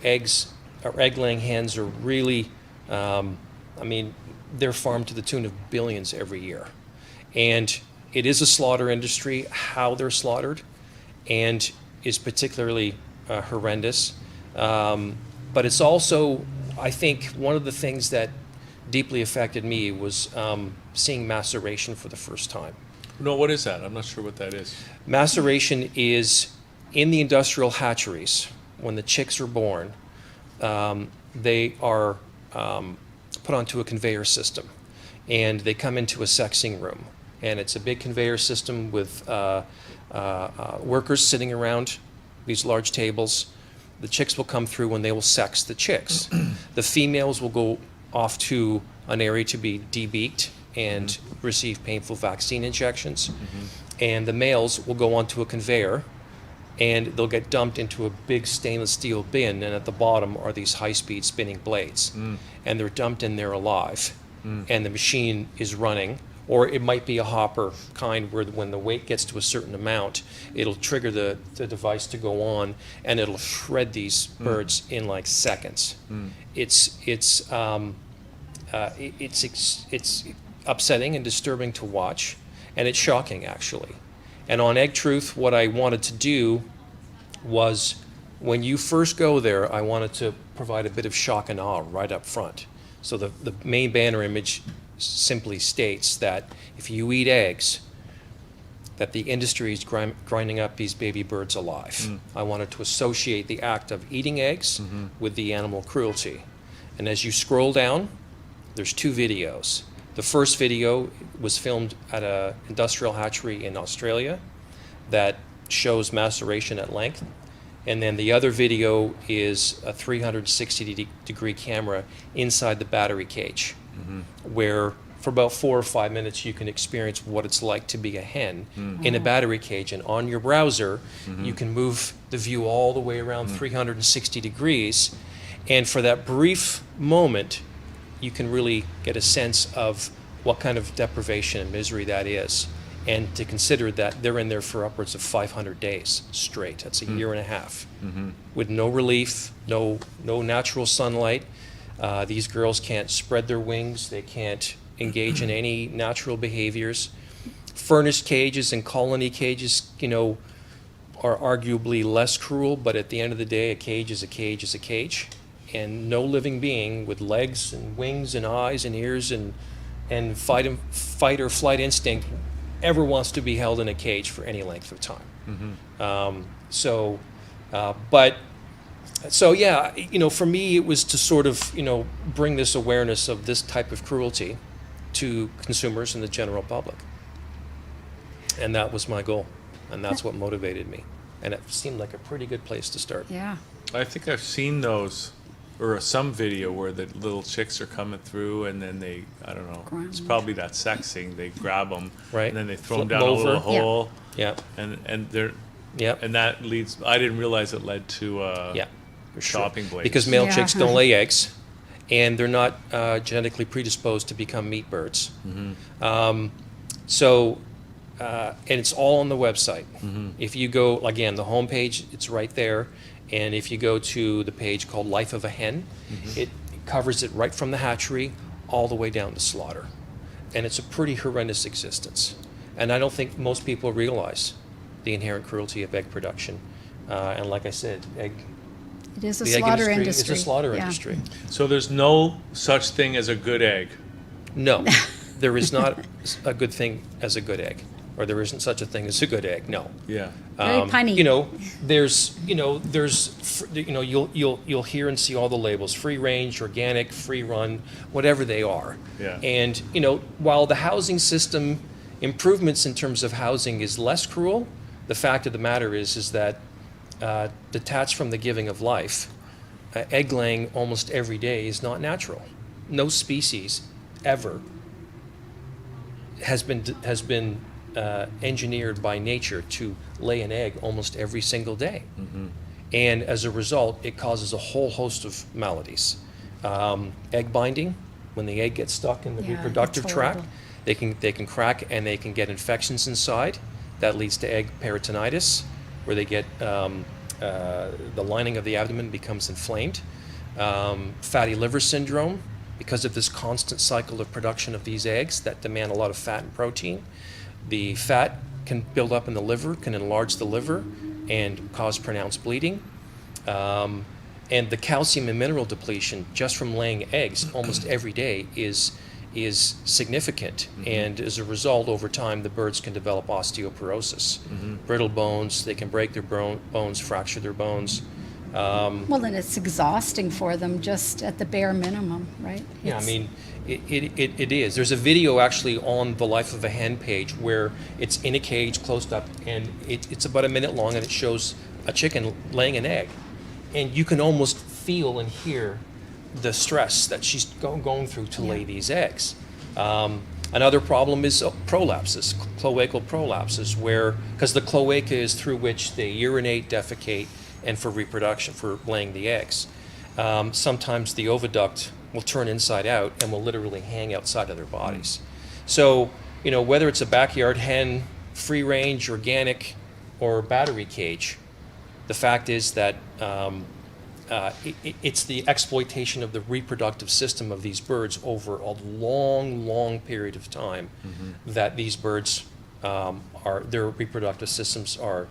eggs or egg-laying hens are really, they're farmed to the tune of billions every year. And it is a slaughter industry. How they're slaughtered and is particularly horrendous. But it's also, I think, one of the things that deeply affected me was seeing maceration for the first time. No, what is that? I'm not sure what that is. Maceration is in the industrial hatcheries. When the chicks are born, they are put onto a conveyor system, and they come into a sexing room. And it's a big conveyor system with workers sitting around these large tables. The chicks will come through and they will sex the chicks. The females will go off to an area to be debeaked and receive painful vaccine injections. And the males will go onto a conveyor and they'll get dumped into a big stainless steel bin, and at the bottom are these high-speed spinning blades. And they're dumped in there alive. And the machine is running. Or it might be a hopper kind where when the weight gets to a certain amount, it'll trigger the device to go on, and it'll shred these birds in like seconds. It's upsetting and disturbing to watch, And it's shocking, actually. And on Egg Truth, what I wanted to do was, when you first go there, I wanted to provide a bit of shock and awe right up front. So the main banner image simply states that if you eat eggs, that the industry is grinding up these baby birds alive. I wanted to associate the act of eating eggs with the animal cruelty. And as you scroll down, there's 2 videos. The first video was filmed at an industrial hatchery in Australia that shows maceration at length. And then the other video is a 360-degree camera inside the battery cage, where for about 4 or 5 minutes you can experience what it's like to be a hen in a battery cage. And on your browser, you can move the view all the way around 360 degrees. And for that brief moment, you can really get a sense of what kind of deprivation and misery that is. And to consider that they're in there for upwards of 500 days straight. That's a year and a half. With no relief, no natural sunlight. These girls can't spread their wings. They can't engage in any natural behaviors. Furnace cages and colony cages, are arguably less cruel, but at the end of the day, a cage is a cage is a cage. And no living being with legs and wings and eyes and ears and fight or flight instinct ever wants to be held in a cage for any length of time. So yeah, for me, it was to sort of, bring this awareness of this type of cruelty to consumers and the general public. And that was my goal. And that's what motivated me. And it seemed like a pretty good place to start. Yeah. I think I've seen those, or some video where the little chicks are coming through, and then they, I don't know, it's probably that sex thing. They grab them, Right. and then they throw them Flip down 'em a little over. hole, Yeah, and they're, yeah, and that leads. I didn't realize it led to yeah. For sure. shopping blades. Because male Yeah. chicks don't lay eggs, and they're not genetically predisposed to become meat birds. And it's all on the website. If you go, again, the homepage, it's right there. And if you go to the page called Life of a Hen, it covers it right from the hatchery all the way down to slaughter. And it's a pretty horrendous existence. And I don't think most people realize the inherent cruelty of egg production. And like I said, It is a the egg slaughter industry industry. is a slaughter Yeah. industry. So there's no such thing as a good egg. No, there is not a good thing as a good egg, or there isn't such a thing as a good egg. No. Yeah. Very punny. You'll hear and see all the labels: free range, organic, free run, whatever they are. Yeah. And while the housing system improvements in terms of housing is less cruel, the fact of the matter is that detached from the giving of life, egg laying almost every day is not natural. No species ever has been engineered by nature to lay an egg almost every single day. And as a result, it causes a whole host of maladies. Egg binding, when the egg gets stuck in the Yeah, reproductive that's tract, horrible. they can crack and they can get infections inside. That leads to egg peritonitis, where they get the lining of the abdomen becomes inflamed. Fatty liver syndrome, because of this constant cycle of production of these eggs that demand a lot of fat and protein. The fat can build up in the liver, can enlarge the liver, and cause pronounced bleeding. And the calcium and mineral depletion just from laying eggs almost every day is significant. And as a result, over time, the birds can develop osteoporosis, brittle bones. They can break their bones, fracture their bones. Well, and it's exhausting for them just at the bare minimum, right? Yeah, I It's- mean, it is. There's a video actually on the Life of a Hen page where it's in a cage closed up, and it's about a minute long, and it shows a chicken laying an egg. And you can almost feel and hear the stress that she's going through to lay these eggs. Another problem is prolapses, cloacal prolapses, because the cloaca is through which they urinate, defecate, and for reproduction, for laying the eggs. Sometimes the oviduct will turn inside out and will literally hang outside of their bodies. So, whether it's a backyard hen, free range, organic, or battery cage, the fact is that it's the exploitation of the reproductive system of these birds over a long, long period of time that these birds their reproductive systems are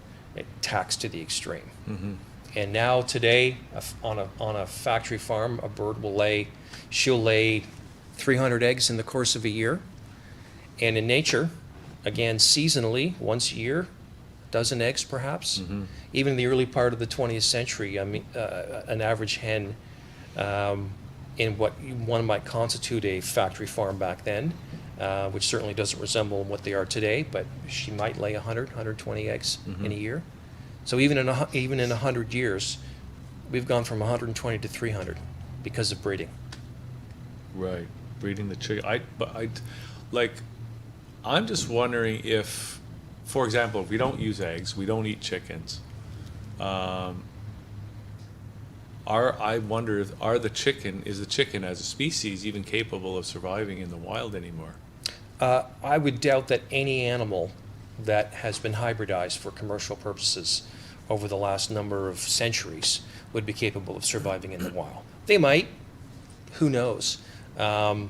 taxed to the extreme. And now today, on a factory farm, a bird she'll lay 300 eggs in the course of a year. And in nature, again, seasonally, once a year, a dozen eggs perhaps. Even in the early part of the 20th century, I mean, an average hen in what one might constitute a factory farm back then, which certainly doesn't resemble what they are today, but she might lay 100, 120 eggs in a year. So even in 100 years, we've gone from 120 to 300 because of breeding. Right, breeding the chicken. I'm just wondering if, for example, if we don't use eggs, we don't eat chickens. I wonder, is the chicken as a species even capable of surviving in the wild anymore? I would doubt that any animal that has been hybridized for commercial purposes over the last number of centuries would be capable of surviving in the wild. They might, who knows? I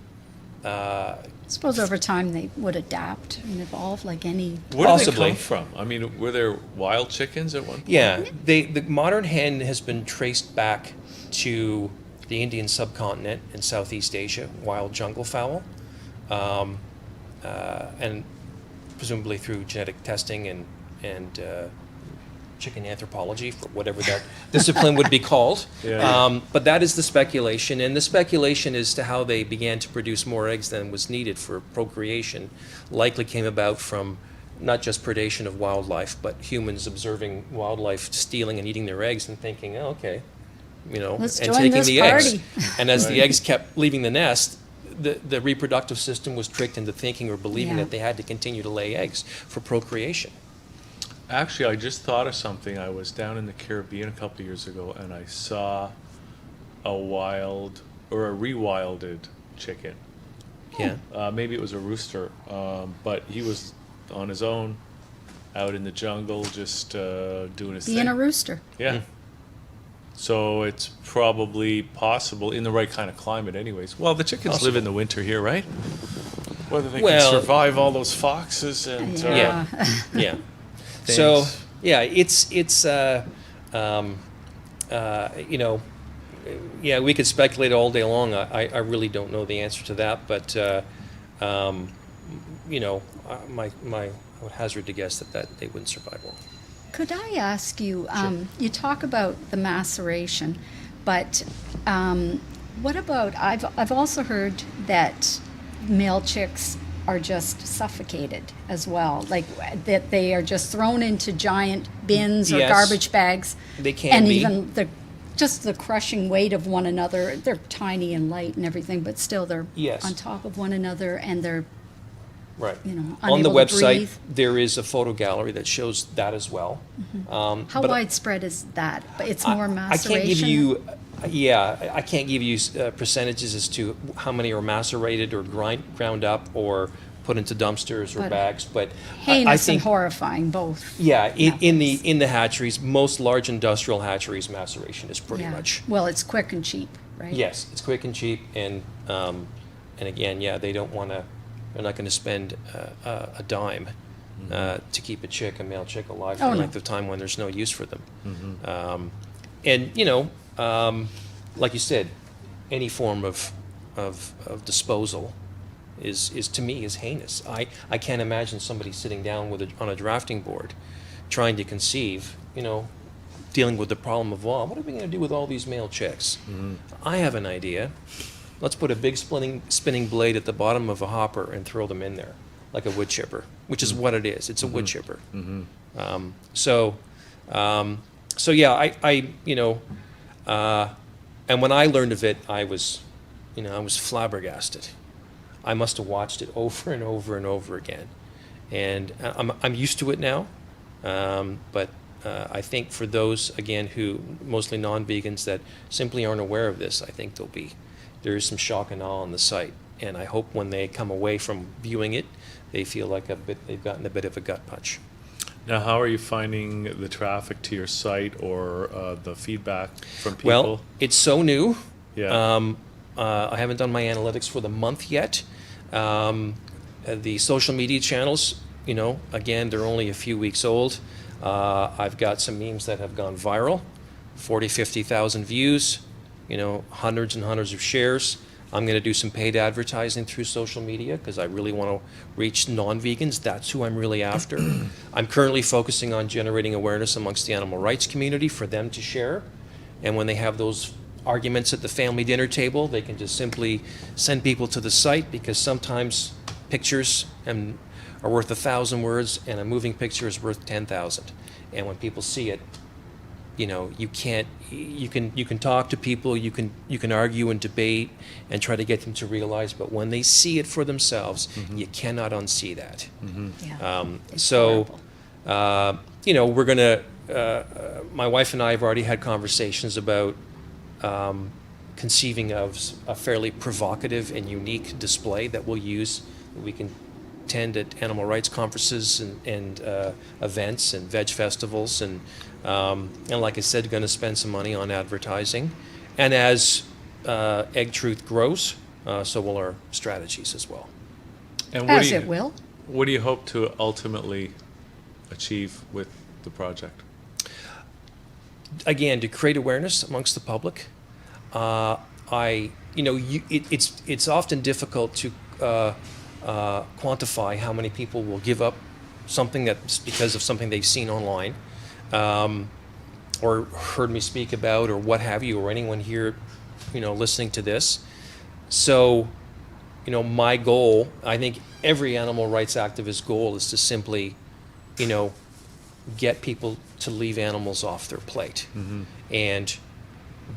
suppose over time they would adapt and evolve like any. Where do they Possibly. come from? I mean, were there wild chickens at one point? Yeah, the modern hen has been traced back to the Indian subcontinent in Southeast Asia, wild jungle fowl, and presumably through genetic testing and chicken anthropology, for whatever that discipline would be called. Yeah. But that is the speculation, and the speculation as to how they began to produce more eggs than was needed for procreation likely came about from not just predation of wildlife, but humans observing wildlife stealing and eating their eggs and thinking, oh, okay, Let's and join taking this the party. eggs. And as the eggs kept leaving the nest, the reproductive system was tricked into thinking or believing Yeah. that they had to continue to lay eggs for procreation. Actually, I just thought of something. I was down in the Caribbean a couple of years ago, and I saw a wild or a rewilded chicken. Yeah. Maybe it was a rooster, but he was on his own, out in the jungle, just doing his Being thing. a rooster. Yeah. So it's probably possible in the right kind of climate, anyways. Well, the chickens live in the winter here, right? Whether they Well- can survive all those foxes and Yeah. Yeah. So things. yeah, it's yeah, we could speculate all day long. I really don't know the answer to that, but I would hazard to guess that they wouldn't survive long. Could I ask you, you talk about the maceration, but what about, I've also heard that male chicks are just suffocated as well, like that they are just thrown into giant bins or Yes. garbage bags. They can and be. even just the crushing weight of one another. They're tiny and light and everything, but still they're Yes. on top of one another and they're, Right. unable On the to website, breathe. there is a photo gallery that shows that as well. How But widespread is that? But it's more I maceration? can't give you, I can't give you percentages as to how many are macerated or ground up or put into dumpsters or But bags, but Heinous I think and horrifying, both. yeah, in the hatcheries, most large industrial hatcheries, maceration is pretty Yeah. much. Well, it's quick and cheap, right? Yes, it's quick and cheap, and again, yeah, they don't want to. They're not going to spend a dime to keep a male chick alive for Oh, a no. length of time when there's no use for them. Mm-hmm. And like you said, any form of disposal is to me is heinous. I can't imagine somebody sitting down on a drafting board, trying to conceive, dealing with the problem of, well, what are we going to do with all these male chicks? I have an idea. Let's put a big spinning blade at the bottom of a hopper and throw them in there, like a wood chipper, which is what it is. It's a wood chipper. So yeah, and when I learned of it, I was flabbergasted. I must have watched it over and over and over again, and I'm used to it now. But I think for those again who mostly non-vegans that simply aren't aware of this, I think there is some shock and awe on the site, and I hope when they come away from viewing it, they feel like they've gotten a bit of a gut punch. Now, how are you finding the traffic to your site or the feedback from people? Well, it's so new. Yeah. I haven't done my analytics for the month yet. The social media channels again, they're only a few weeks old. I've got some memes that have gone viral, 40, 50,000 views, hundreds and hundreds of shares. I'm going to do some paid advertising through social media because I really want to reach non-vegans. That's who I'm really after. I'm currently focusing on generating awareness amongst the animal rights community for them to share. And when they have those arguments at the family dinner table, they can just simply send people to the site, because sometimes pictures are worth 1,000 words and a moving picture is worth 10,000. And when people see it, you can talk to people, you can argue and debate and try to get them to realize, but when they see it for themselves, you cannot unsee that. Yeah. It's So, horrible. we're gonna. My wife and I have already had conversations about conceiving of a fairly provocative and unique display that we'll use. We can attend at animal rights conferences and events and veg festivals, and like I said, going to spend some money on advertising. And as Egg Truth grows, so will our strategies as well. And As it will. What do you hope to ultimately achieve with the project? Again, to create awareness amongst the public. It's often difficult to quantify how many people will give up something that's because of something they've seen online, or heard me speak about, or what have you, or anyone here, listening to this. So, my goal, I think every animal rights activist's goal, is to simply, get people to leave animals off their plate.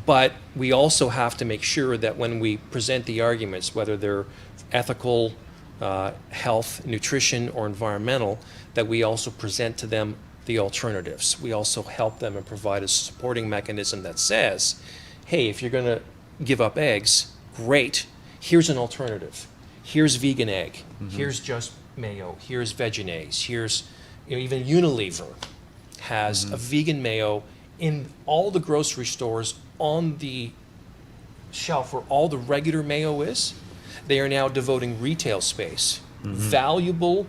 But we also have to make sure that when we present the arguments, whether they're ethical, health, nutrition, or environmental, that we also present to them the alternatives. We also help them and provide a supporting mechanism that says, hey, if you're going to give up eggs, great, here's an alternative. Here's vegan egg. Here's just mayo. Here's VeganAbler. Here's, even Unilever has a vegan mayo in all the grocery stores on the shelf where all the regular mayo is. They are now devoting retail space, valuable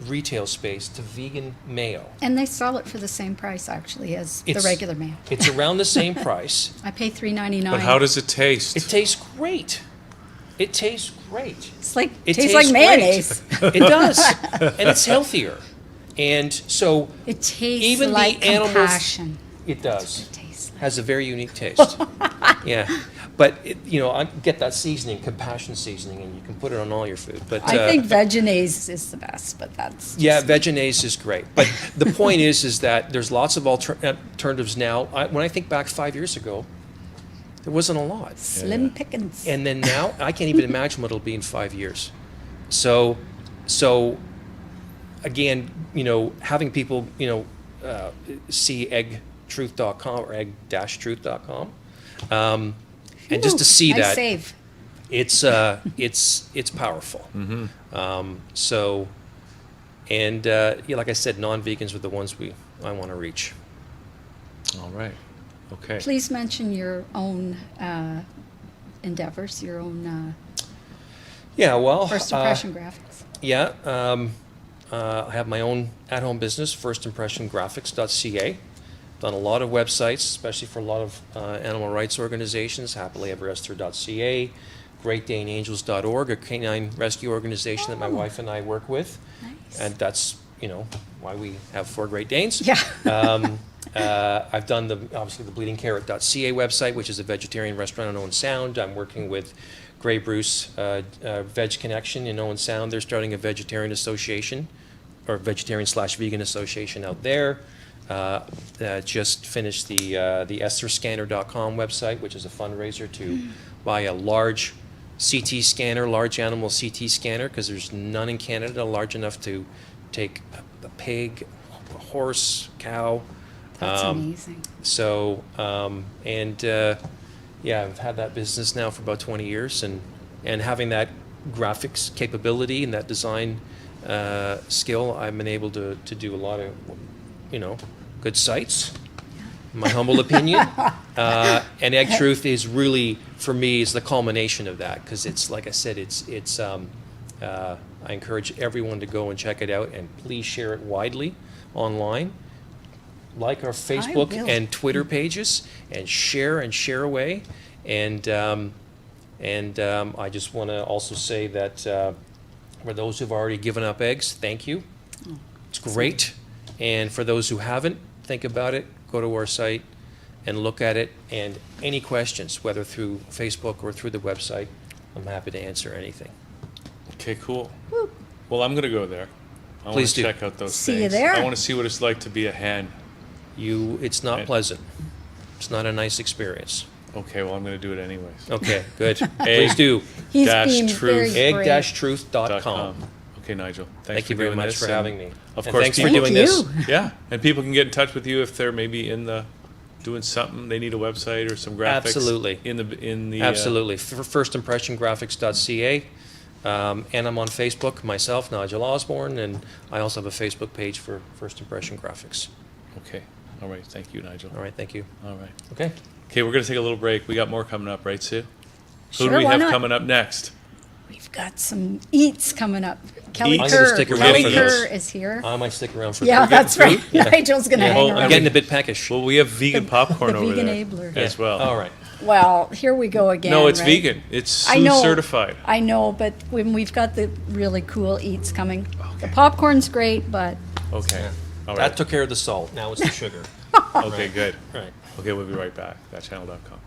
retail space, to vegan mayo. And they sell it for the same price, actually, as the regular mayo. It's around the same price. I pay $3.99. But how does it taste? It tastes great. It tastes great. It's like It tastes like tastes mayonnaise. It does, and it's healthier. And so It tastes even like the animals, compassion. it does. It tastes like. Has a very unique taste. Yeah, but I get that seasoning, compassion seasoning, and you can put it on all your food. But I think VeganAbler is the best, but that's yeah, VeganAbler is great. But the point is that there's lots of alternatives now. When I think back 5 years ago, there wasn't a lot. slim pickings. And then now, I can't even imagine what it'll be in 5 years. So again, having people, see eggtruth.com or egg-truth.com, and just to see nice that, save. it's powerful. Like I said, non-vegans are the ones I want to reach. All right. Okay. Please mention your own endeavors, your own Yeah, well, first impression graphics. yeah, I have my own at-home business, firstimpressiongraphics.ca. Done a lot of websites, especially for a lot of animal rights organizations, happilyeveresther.ca, greatdaneangels.org, a canine rescue organization that my wife and I work with. Nice. And that's, why we have 4 Great Danes. Yeah. I've done obviously the bleedingcarrot.ca website, which is a vegetarian restaurant in Owen Sound. I'm working with Grey Bruce Veg Connection in Owen Sound. They're starting a vegetarian association, or vegetarian/vegan association out there. Just finished the EstherScanner.com website, which is a fundraiser to buy a large CT scanner, large animal CT scanner, because there's none in Canada large enough to take a pig, a horse, cow. That's amazing. So, I've had that business now for about 20 years, and having that graphics capability and that design skill, I've been able to do a lot of, good sites, in my humble opinion. And Egg Truth is really, for me, is the culmination of that, because it's, like I said, it's I encourage everyone to go and check it out, and please share it widely online. Like our Facebook will. and Twitter pages, and share away. And I just want to also say that for those who've already given up eggs, thank you. It's great. And for those who haven't, think about it. Go to our site and look at it. And any questions, whether through Facebook or through the website, I'm happy to answer anything. Okay, cool. Well, I'm going to go there. I want Please to do. check out those See you things. there. I want to see what it's like to be a hen. It's not Right. pleasant. It's not a nice experience. Okay, well, I'm going to do it anyways. Okay, good. Please do. He's Dash being truth. very brave. Egg-truth.com. Okay, Nigel. Thanks Thank you for very doing much this, for and having me. Of And course, thanks for people- doing Thank this. you. Yeah, and people can get in touch with you if they're maybe doing something. They need a website or some graphics. Absolutely. In the Absolutely. Firstimpressiongraphics.ca. And I'm on Facebook myself, Nigel Osborne, and I also have a Facebook page for First Impression Graphics. Okay. All right. Thank you, Nigel. All right, thank you. All right. Okay. Okay, we're going to take a little break. We got more coming up, right, Sue? Who Sure, do we why have not? coming up next? We've got some eats coming up. Kelly Eats? I'm gonna Kerr. stick around Kelly for Kerr this. is here. I might stick around for Yeah, that. that's right. Yeah. Nigel's going to Yeah. hang Well, around. I'm getting a bit peckish. Well, we have vegan popcorn the over there VeganAbler. as well. All right. Well, here we go again. No, it's right? vegan. It's I Sue know. certified. I know, but when we've got the really cool eats coming. The popcorn's great, but Okay. All That right. took care of the salt. Now it's the sugar. Okay, good. Right. Okay, we'll be right back. Thatchannel.com.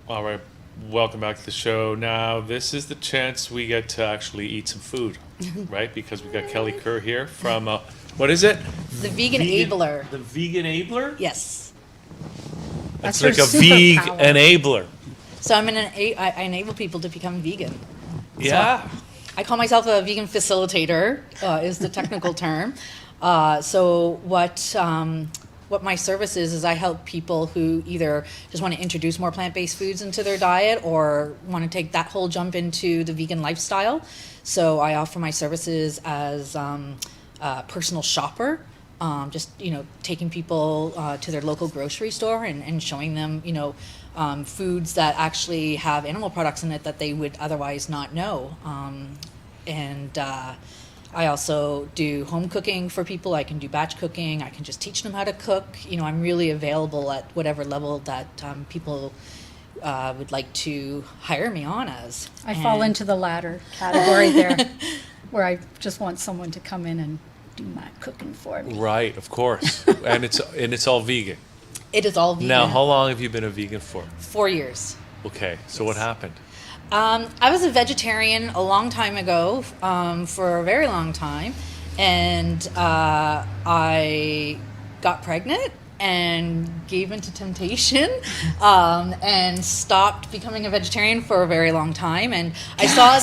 All right, welcome back to the show. Now, this is the chance we get to actually eat some food, right? Because we got Kelly Kerr here from, what is it? The VeganAbler. The VeganAbler? Yes. That's That's like her a superpower. vegan-enabler. So I enable people to become vegan. Yeah. I call myself a vegan facilitator, is the technical term. So what my service is I help people who either just want to introduce more plant-based foods into their diet or want to take that whole jump into the vegan lifestyle. So I offer my services as a personal shopper, just, taking people to their local grocery store and showing them, foods that actually have animal products in it that they would otherwise not know. I also do home cooking for people. I can do batch cooking. I can just teach them how to cook. I'm really available at whatever level that people would like to hire me on as. I fall And into the latter category there, where I just want someone to come in and do my cooking for me. Right, of course. and it's all vegan. It is all vegan. Now, how long have you been a vegan for? 4 years. Okay, so what happened? I was a vegetarian a long time ago, for a very long time, and I got pregnant and gave into temptation, and stopped becoming a vegetarian for a very long time. And I saw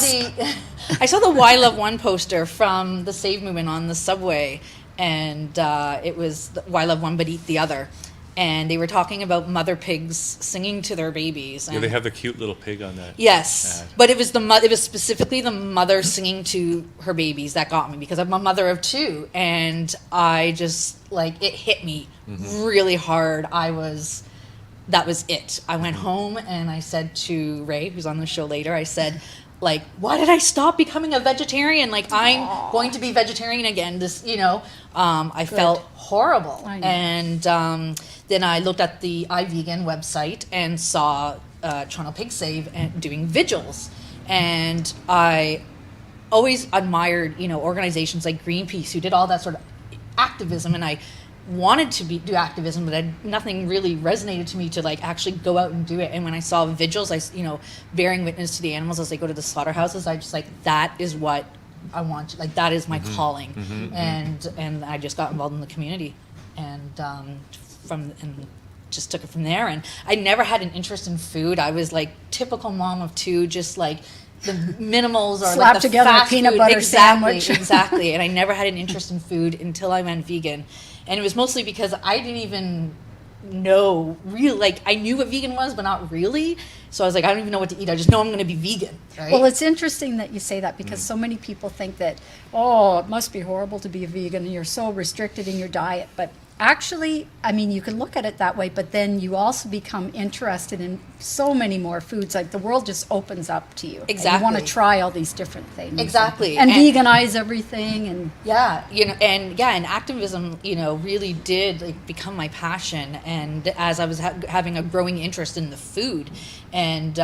the Why Love One poster from the Save Movement on the subway, and it was the Why Love One but Eat the Other. And they were talking about mother pigs singing to their babies. Yeah, And they have the cute little pig on that. yes, ad. but it was specifically the mother singing to her babies that got me, because I'm a mother of two, and I just it hit me really hard. That was it. I went home and I said to Ray, who's on the show later, I said, why did I stop becoming a vegetarian? I'm going to be vegetarian again. I felt horrible. I know. And then I looked at the iVegan website and saw Toronto Pig Save and doing vigils. And I always admired, organizations like Greenpeace who did all that sort of activism. And I wanted to do activism, but nothing really resonated to me to like actually go out and do it. And when I saw vigils, bearing witness to the animals as they go to the slaughterhouses, I just like, that is what I want. Like, that is my calling. And I just got involved in the community, and just took it from there. And I never had an interest in food. I was like typical mom of two, just like the minimals or Slap like the together a fast peanut food. butter sandwich. Exactly. And I never had an interest in food until I went vegan. And it was mostly because I didn't even know really, like, I knew what vegan was, but not really. So I was like, I don't even know what to eat. I just know I'm going to be vegan. Right? Well, it's interesting that you say that, because so many people think that, oh, it must be horrible to be a vegan and you're so restricted in your diet. But actually, I mean, you can look at it that way, but then you also become interested in so many more foods. Like, the world just opens up to you. Exactly. And you want to try all these different things. Exactly. And veganize everything. And and activism, really did like become my passion. And as I was having a growing interest in the food, and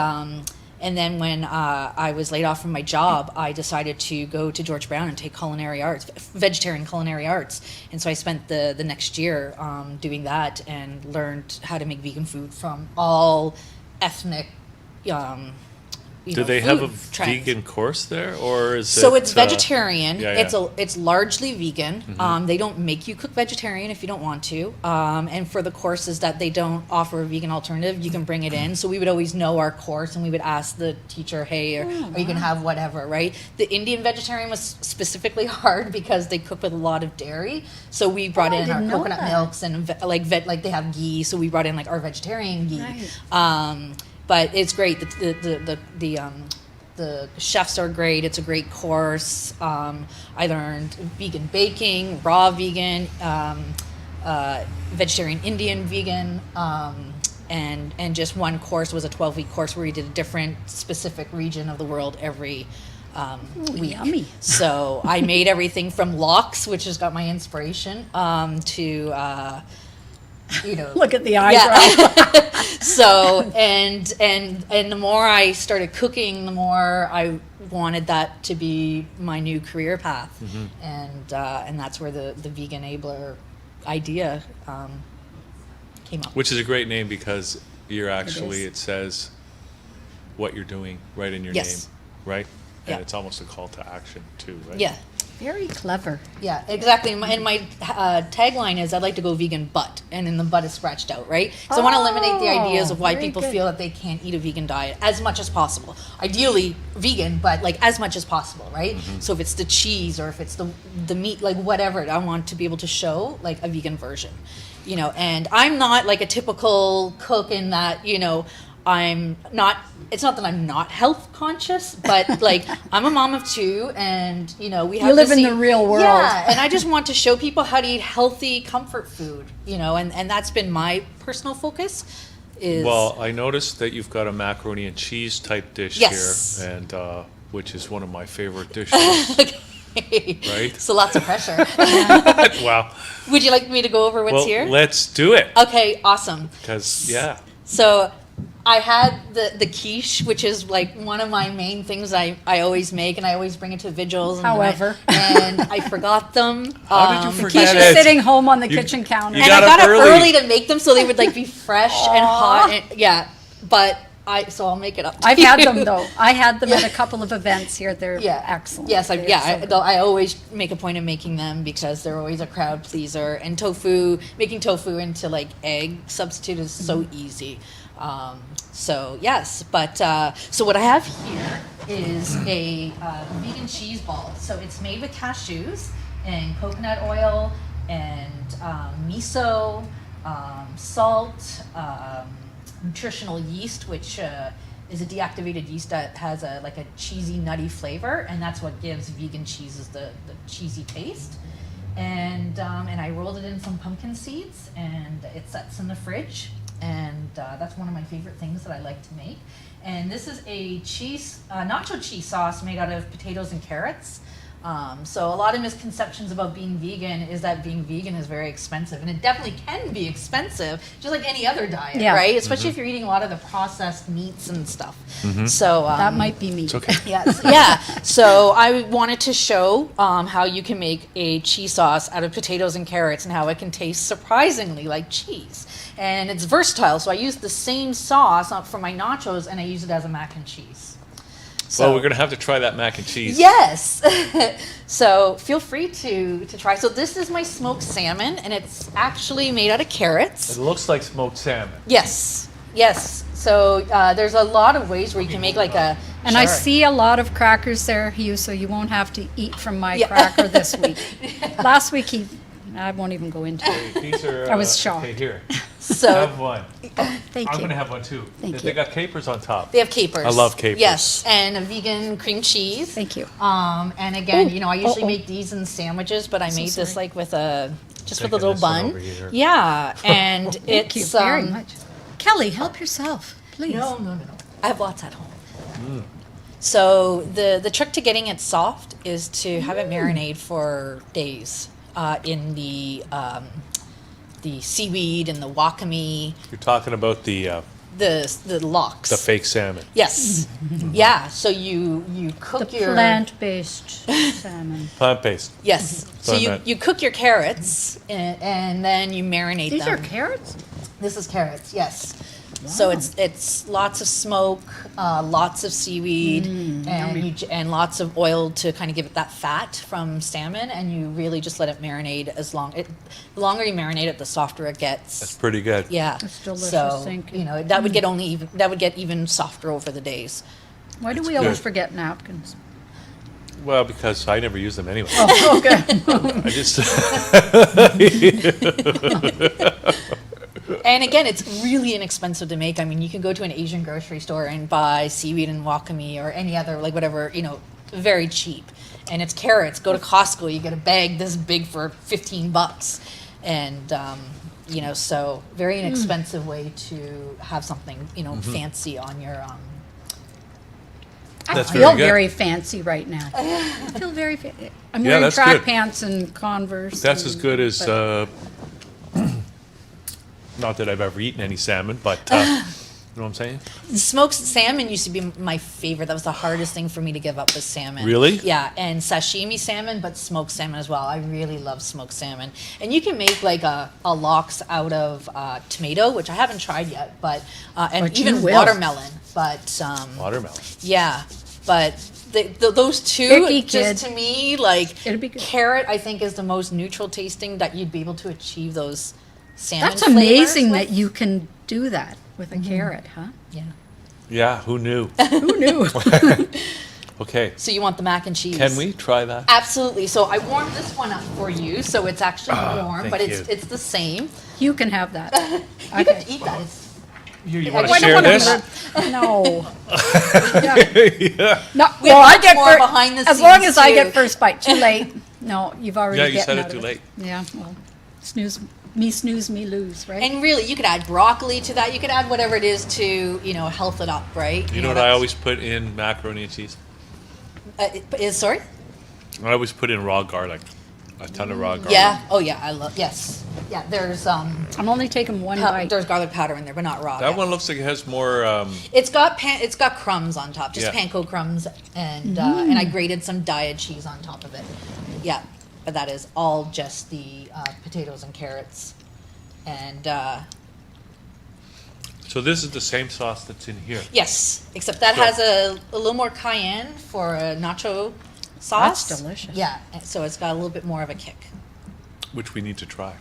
then when I was laid off from my job, I decided to go to George Brown and take culinary arts, vegetarian culinary arts. And so I spent the next year doing that, and learned how to make vegan food from all ethnic. Do they have a trends. vegan course there, or is So it, it's vegetarian. yeah, yeah. It's largely vegan. They don't make you cook vegetarian if you don't want to. And for the courses that they don't offer a vegan alternative, you can bring it in. So we would always know our course, and we would ask the teacher, "Hey, are you going to have whatever?" Right? The Indian vegetarian was specifically hard because they cook with a lot of dairy. So we brought in our didn't know coconut that. milks and like they have ghee. So we brought in like our vegetarian ghee. Right. But it's great. The chefs are great. It's a great course. I learned vegan baking, raw vegan, vegetarian Indian vegan, and just one course was a 12-week course where we did a different specific region of the world every week. Yummy. So I made everything from lox, which has got my inspiration, to look at the eyebrow. So and the more I started cooking, the more I wanted that to be my new career path, and that's where the VeganAbler idea came up. Which is a great name, because you're actually, is. it says what you're doing right in your Yes. name, right? And Yeah. it's almost a call to action too, right? Yeah. Very clever. Yeah, exactly. And my tagline is, I'd like to go vegan, and then the butt is scratched out, right? So I want to eliminate the ideas of why very people good. feel that they can't eat a vegan diet as much as possible. Ideally vegan, but like as much as possible, right? So if it's the cheese or if it's the meat, like whatever, I want to be able to show like a vegan version, and I'm not like a typical cook in that, I'm not, it's not that I'm not health conscious, but like I'm a mom of two, and we have You live in the real world. Yeah, and I just want to show people how to eat healthy comfort food, and that's been my personal focus. Well, I noticed that you've got a macaroni and cheese type dish Yes. here, and which is one of my favorite dishes. Right? So lots of pressure. Wow. Would you like me to go over what's Well, here? let's do it. Okay, awesome. Because, yeah. So I had the quiche, which is like one of my main things I always make, and I always bring it to vigils. However. And I forgot them. How did you forget Quiche it? is sitting home on the You- kitchen counter. you And I got got up up early. early to make them so they would like be fresh and hot. And, yeah, but so I'll make it up. To I've you. had them, though. I had them at a couple of events here. They're excellent. Yes, They're so good. I always make a point of making them because they're always a crowd pleaser. And making tofu into like egg substitute is so easy. So yes, but so what I have here is a vegan cheese ball. So it's made with cashews and coconut oil and miso, salt, nutritional yeast, which is a deactivated yeast that has a cheesy, nutty flavor, and that's what gives vegan cheeses the cheesy taste. And I rolled it in some pumpkin seeds, and it sets in the fridge. And that's one of my favorite things that I like to make. And this is a nacho cheese sauce made out of potatoes and carrots. So a lot of misconceptions about being vegan is that being vegan is very expensive, and it definitely can be expensive, just like any other diet, Yeah. right? Especially if you're eating a lot of the processed meats and stuff. So That might be me. It's okay. Yes, yeah. So I wanted to show how you can make a cheese sauce out of potatoes and carrots, and how it can taste surprisingly like cheese. And it's versatile. So I use the same sauce for my nachos, and I use it as a mac and cheese. So, Well, we're going to have to try that mac and cheese. yes. So feel free to try. So this is my smoked salmon, and it's actually made out of carrots. It looks like smoked salmon. Yes, yes. So there's a lot of ways where you can make like a. And I Sure. see a lot of crackers there, Hugh, so you won't have to eat from my Yeah. cracker this week. Last week, I won't even go into it. Hey, these are, I was shocked. Okay, here. So Have one. Thank I'm you. going to have one too. Thank They you. got capers on top. they have capers. I love capers. Yes, and a vegan cream cheese. Thank you. And again, Oh, you know, I usually uh-oh. make these in sandwiches, but I made this sorry. like with a just with a Taking little this one bun. over here. Yeah, and Thank you it's very much. Kelly, help yourself, please. No. I have lots at home. So the trick to getting it soft is to have it marinate for days in the seaweed and the wakame, You're talking about the the lox. fake salmon. Yes. Yeah. So you cook The your plant-based salmon. Plant-based. yes. So So I you meant- you cook your carrots and then you marinate These them. are carrots? This is carrots, yes. So it's lots of smoke, lots of seaweed, and lots of oil to kind of give it that fat from salmon, and you really just let it marinate the longer you marinate it, the softer it gets. That's pretty good. Yeah, That's delicious, So thank you. you know that would get even softer over the days. Why do That's we always good. forget napkins? Well, because I never use them anyway. Oh, okay. I just And again, it's really inexpensive to make. I mean, you can go to an Asian grocery store and buy seaweed and wakame or any other, like whatever, you know, very cheap. And it's carrots. Go to Costco, you get a bag this big for $15. And, you know, so very inexpensive way to have something, you know, fancy on your, I That's feel very good. very fancy right now. I feel very fancy. I'm Yeah, wearing that's track good. pants and Converse. that's as good as but- not that I've ever eaten any salmon, but you know what I'm saying? smoked salmon used to be my favorite. That was the hardest thing for me to give up was salmon. Really? Yeah, and sashimi salmon, but smoked salmon as well. I really love smoked salmon. And you can make like a lox out of tomato, which I haven't tried yet, but and But you even will. watermelon. But Watermelon. yeah, but those two Icky, just kid. to me like It'll be good. carrot. I think is the most neutral tasting that you'd be able to achieve those salmon. That's amazing flavors that you can do that with a carrot, huh? Yeah. Yeah, who knew? Who knew? Okay, So you want the mac and cheese? can we try that? Absolutely. So I warmed this one up for you, so it's actually warm, thank but it's you. it's the same. You can have that. You can eat that. It's- You I want to don't share wanna this? No. Yeah. No. We Well, have I get more behind the as long scenes, as I too. get first bite. Too late. No, you've already. Yeah, you gotten said it out too of late. Yeah. Well, snooze, me lose, right? And really, you could add broccoli to that. You could add whatever it is to, you know, health it up, right? You know what I always put in macaroni and cheese? Sorry? I always put in raw garlic. A ton of raw garlic. Yeah. Oh, yeah. I love. Yes. Yeah. There's I'm only taking one bite. there's garlic powder in there, but not raw. That yeah. one looks like it has more. It's got crumbs on top, just Yeah. panko crumbs, and I grated some Daiya cheese on top of it. Yeah, but that is all just the potatoes and carrots, and So this is the same sauce that's in here. yes, except that So- has a little more cayenne for a nacho sauce. That's delicious. Yeah, and so it's got a little bit more of a kick. Which we need to try.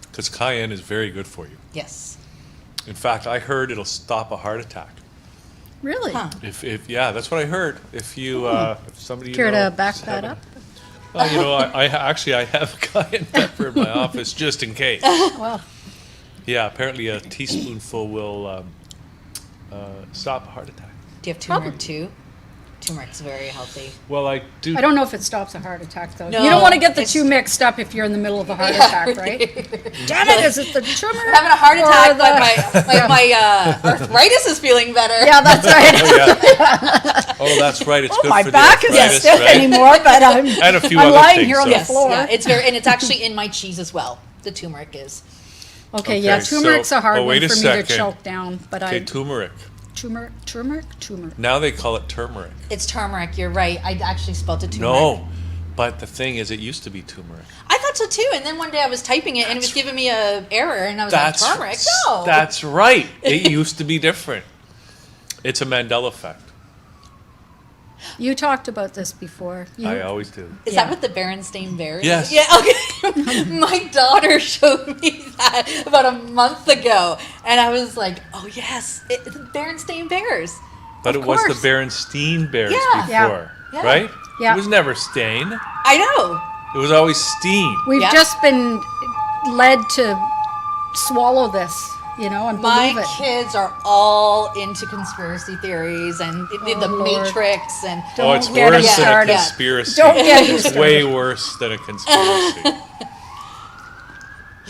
Because cayenne is very good for you. Yes. In fact, I heard it'll stop a heart attack. Really? Huh. If yeah, that's what I heard. If you if somebody you Care know, to back is that having- up? Well, you know, I have cayenne pepper in my office just in case. Well, Yeah, apparently a teaspoonful will stop a heart attack. Do you have two turmeric's very healthy. Well, I do. I don't know if it stops a heart attack, though. No, You don't want to get the it's- two mixed up if you're in the middle of a heart attack, right? Damn it, is it the turmeric? I'm having a heart or attack, the- but my arthritis is feeling better. Yeah, that's right. Oh, that's right. It's Oh, good my for back the isn't arthritis, stiff right? anymore, but I'm And a few I'm other lying things, here on so- the Yes, floor. yeah, it's very, and it's actually in my cheese as well. The turmeric is. Okay, yeah, Okay, turmeric's so- a hard oh, wait one a for me to second. choke down, but Okay, I turmeric. turmeric. Now they call it turmeric. It's turmeric. You're right. I actually spelled it turmeric. No, but the thing is, it used to be turmeric. I thought so too. And then one day I was typing it and it was giving me a error, and I was like, turmeric? No. That's right. It used to be different. It's a Mandela effect. You talked about this before. I always do. Is Yeah. that what the Berenstain Bears? Yes. Yeah, okay. My daughter showed me that about a month ago, and I was like, oh, yes, the Berenstain Bears. But Of it was course. the Berenstein Bears Yeah. Yeah. before, Yeah. right? Yeah. It was never Stain. I know. It was always Steen. We've Yeah. just been led to swallow this, and My believe it. kids are all into conspiracy theories and the Oh, Lord. Matrix and Oh, it's Don't get worse me than a started. conspiracy. Don't get me It's way worse than a conspiracy.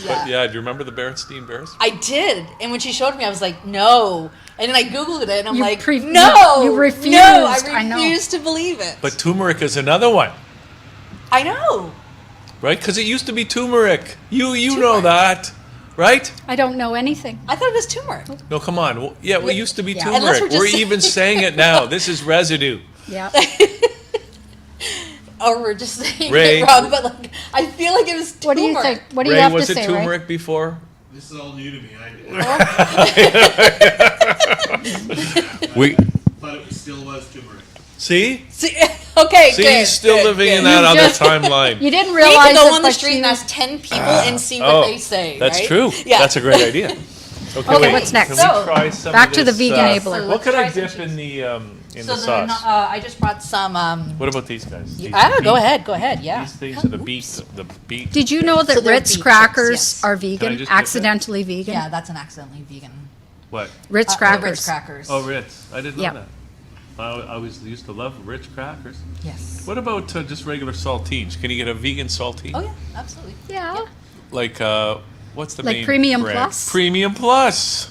But yeah, do you remember the Berenstein Bears? I did. And when she showed me, I was like, no. And then I Googled it and I'm You like, pre- no. you refused. No, I I know. refused to believe it. But turmeric is another one, I know. right? Because it used to be turmeric. You know Turmeric. that, right? I don't know anything. I thought it was turmeric. No, come on. Well, yeah, it used to be Yeah. Unless turmeric. we're We're just even saying it now. This is residue. Yeah. Or we're just saying Ray. it wrong, but like I feel like it was turmeric. What do you think? What do you Ray, have to was it say, Ray? turmeric before? This is all new to me. We But it still was turmeric. see. See, okay, See, good. he's still good, living good. in that You other just- timeline. You didn't We need realize to go it, on the but street you- and ask 10 people and see what they say. That's right? true. Yeah. That's a great idea. Okay, Okay, what's next? Can we So, try some back of to the this, VeganAbler. So what can let's I try some dip in the So sauce? I just brought some. What about these guys? These Go beet- ahead. Yeah. These things are the beet. The beet. Did you know that So they're Ritz beet chips, crackers yes. are Can I vegan? just dip it? Accidentally vegan? Yeah, that's an accidentally vegan. What? Ritz The crackers. Ritz crackers. Oh, Ritz. I didn't know Yeah. that. I always used to love Ritz crackers. Yes. What about just regular saltines? Can you get a vegan saltine? Oh yeah, absolutely. Yeah. Like what's the Like main Premium brand? Plus? Premium Plus.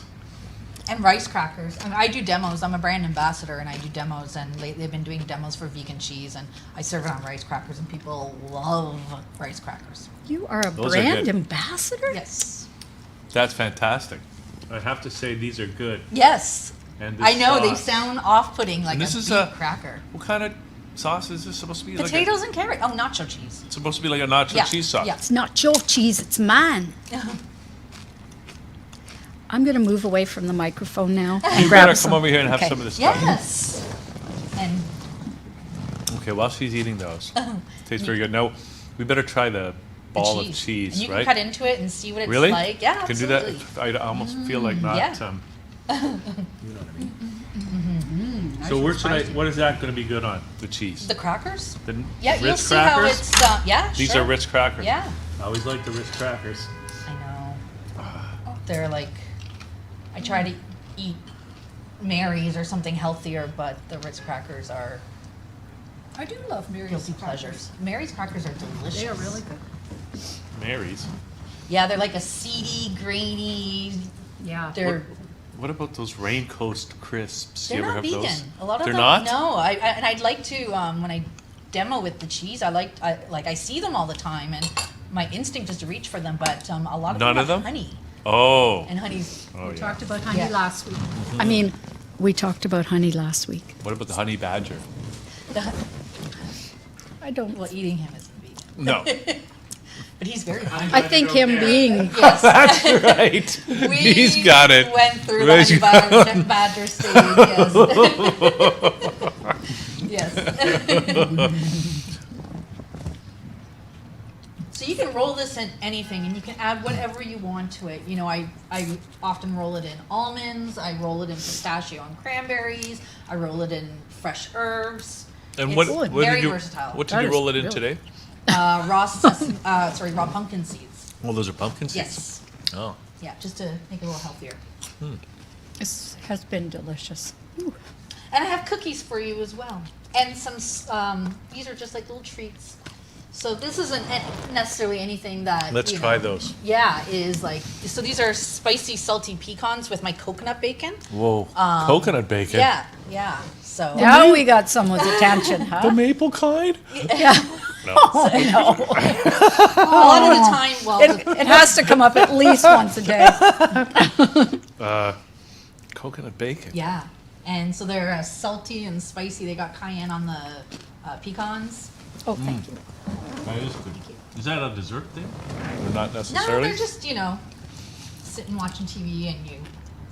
And rice crackers. I mean, I do demos. I'm a brand ambassador, and I do demos. And lately, I've been doing demos for vegan cheese, and I serve it on rice crackers, and people love rice crackers. You are a Those are brand good. ambassador? Yes. That's fantastic. I have to say these are good. Yes. And this I know they sauce. sound off-putting, like And this a is beet a- cracker. What kind of sauce is this supposed to be? Potatoes and carrot. Oh, nacho cheese. It's supposed to be like a nacho Yeah. cheese sauce. Yeah. It's not your cheese, it's mine. I'm going to move away from the microphone now and You grab better some. come over here and have Okay. some of this stuff. Yes. And Okay, while she's eating those, tastes very good. Now, we better try the ball of cheese, and you right? can cut into it and see what it's Really? like. Yeah, Can absolutely. do that. I almost feel like not. yeah. You know what I mean. So where should I? What is that going to be good on? The cheese. The crackers? The Yeah, you'll Ritz see crackers. how it's. Yeah, These sure. are Ritz crackers. Yeah, I always like the Ritz crackers. I know. They're like, I try to eat Mary's or something healthier, but the Ritz crackers are I do love Mary's guilty pleasures. Mary's crackers are delicious. They are really good. Mary's. Yeah, they're like a seedy, grainy. Yeah. They're What about those Rain Coast crisps? they're you ever not have vegan. those? A lot of They're them. not. No, and I'd like to when I demo with the cheese. I see them all the time, and my instinct is to reach for them, but a lot of None them of have them? honey, Oh. and honey's Oh We yeah. talked about honey Yeah. last week. I mean, we talked about honey last week. What about the honey badger? I don't. well, eating him isn't vegan, No. but he's very hungry. I think him being. Yes. That's right. We He's got it. Went through Where's the honey badger stage. Yes. yes. So you can roll this in anything, and you can add whatever you want to it. You know, I often roll it in almonds. I roll it in pistachio and cranberries. I roll it in fresh herbs. And It's what very did you versatile. what did That you is roll it in really- today? Raw pumpkin seeds. Well, those are pumpkin seeds. Yes. Oh. Yeah, just to make it a little healthier. This has been delicious. Ooh. And I have cookies for you as well. and some, these are just like little treats. So this isn't necessarily anything that, Let's you try know, those. Yeah, is like, so these are spicy, salty pecans with my coconut bacon. Whoa, coconut bacon. Yeah, so. Now we got someone's attention, The huh? maple kind? Yeah. No. I know. A lot of the time, well, It has to come up at least once a day. Coconut bacon. yeah. And so they're salty and spicy. They got cayenne on the pecans. Oh, thank you. That is good. Is that a dessert thing? Or not No, necessarily? they're just, sitting watching TV and you.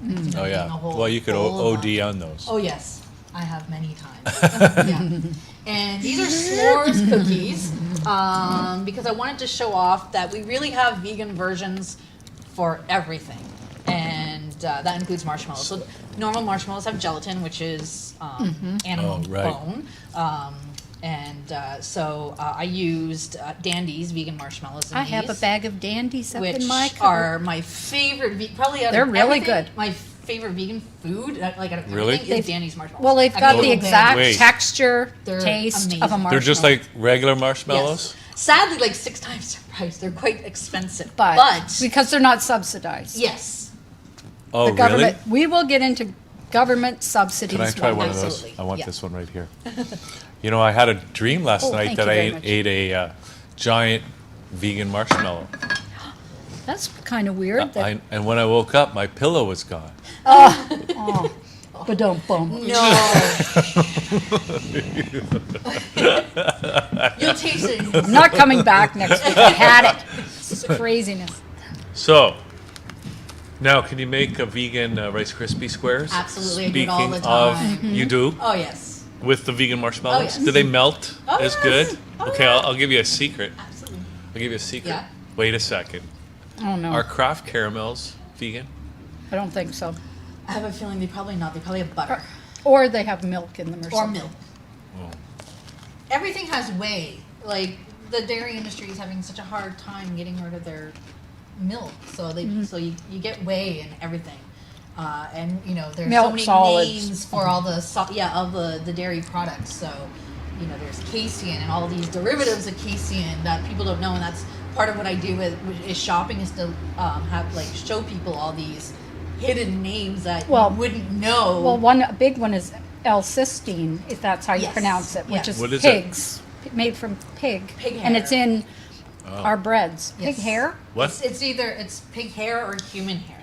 Oh, eating yeah. a whole Well, you could bowl of OD on those. Oh, yes. I have many times. Yeah. And these are s'mores cookies because I wanted to show off that we really have vegan versions for everything. And that includes marshmallows. So normal marshmallows have gelatin, which is animal Oh, right. bone. So I used Dandy's vegan marshmallows in I have a these, bag of dandies up which in my are cupboard. my favorite, probably out They're of really everything, good. My favorite vegan food, like out of Really? everything, is Dandy's marshmallows. Well, they've I got mean, the little bag. exact Wait. texture, They're taste of a amazing. marshmallow. They're just like regular marshmallows? Yes. Sadly, like 6 times their price. They're quite expensive. but because they're not subsidized. yes. Oh, The really? government, we will get into government subsidies. Can I try one of those? Absolutely. I want Yeah. this one right here. I had a dream last Oh, night thank that you I very much. ate a giant vegan marshmallow. That's kind of weird. That, And when I woke up, my pillow was gone. ba-dum-bum. No. You'll taste it. I'm not coming back next week. I had it. It's craziness. So, now can you make a vegan Rice Krispie squares? Absolutely, I do it all the Speaking time. of, you do? Oh, yes. With the vegan marshmallows? Oh, yes. Do they melt Oh, as yes. good? Oh, Okay, yeah. I'll give you a secret. Absolutely. I'll give you a secret. Yeah. Wait a second. Oh, no. Are Kraft caramels vegan? I don't think so. I have a feeling they probably not. They probably have butter. Or they have milk in them or Or something. milk. Oh. Everything has whey. Like, the dairy industry is having such a hard time getting rid of their milk. So so you get whey and everything. And there's Milk so many solids. names for all the of the dairy products. So there's casein and all these derivatives of casein that people don't know, and that's part of what I do is shopping, is to show people all these hidden names that Well- you wouldn't know. Well, a big one is L-cysteine, if that's how you Yes. pronounce it, which Yes. is What is it? pigs, made from pig. Pig And hair. it's in our breads. Yes. Pig hair? What? It's either pig hair or human hair,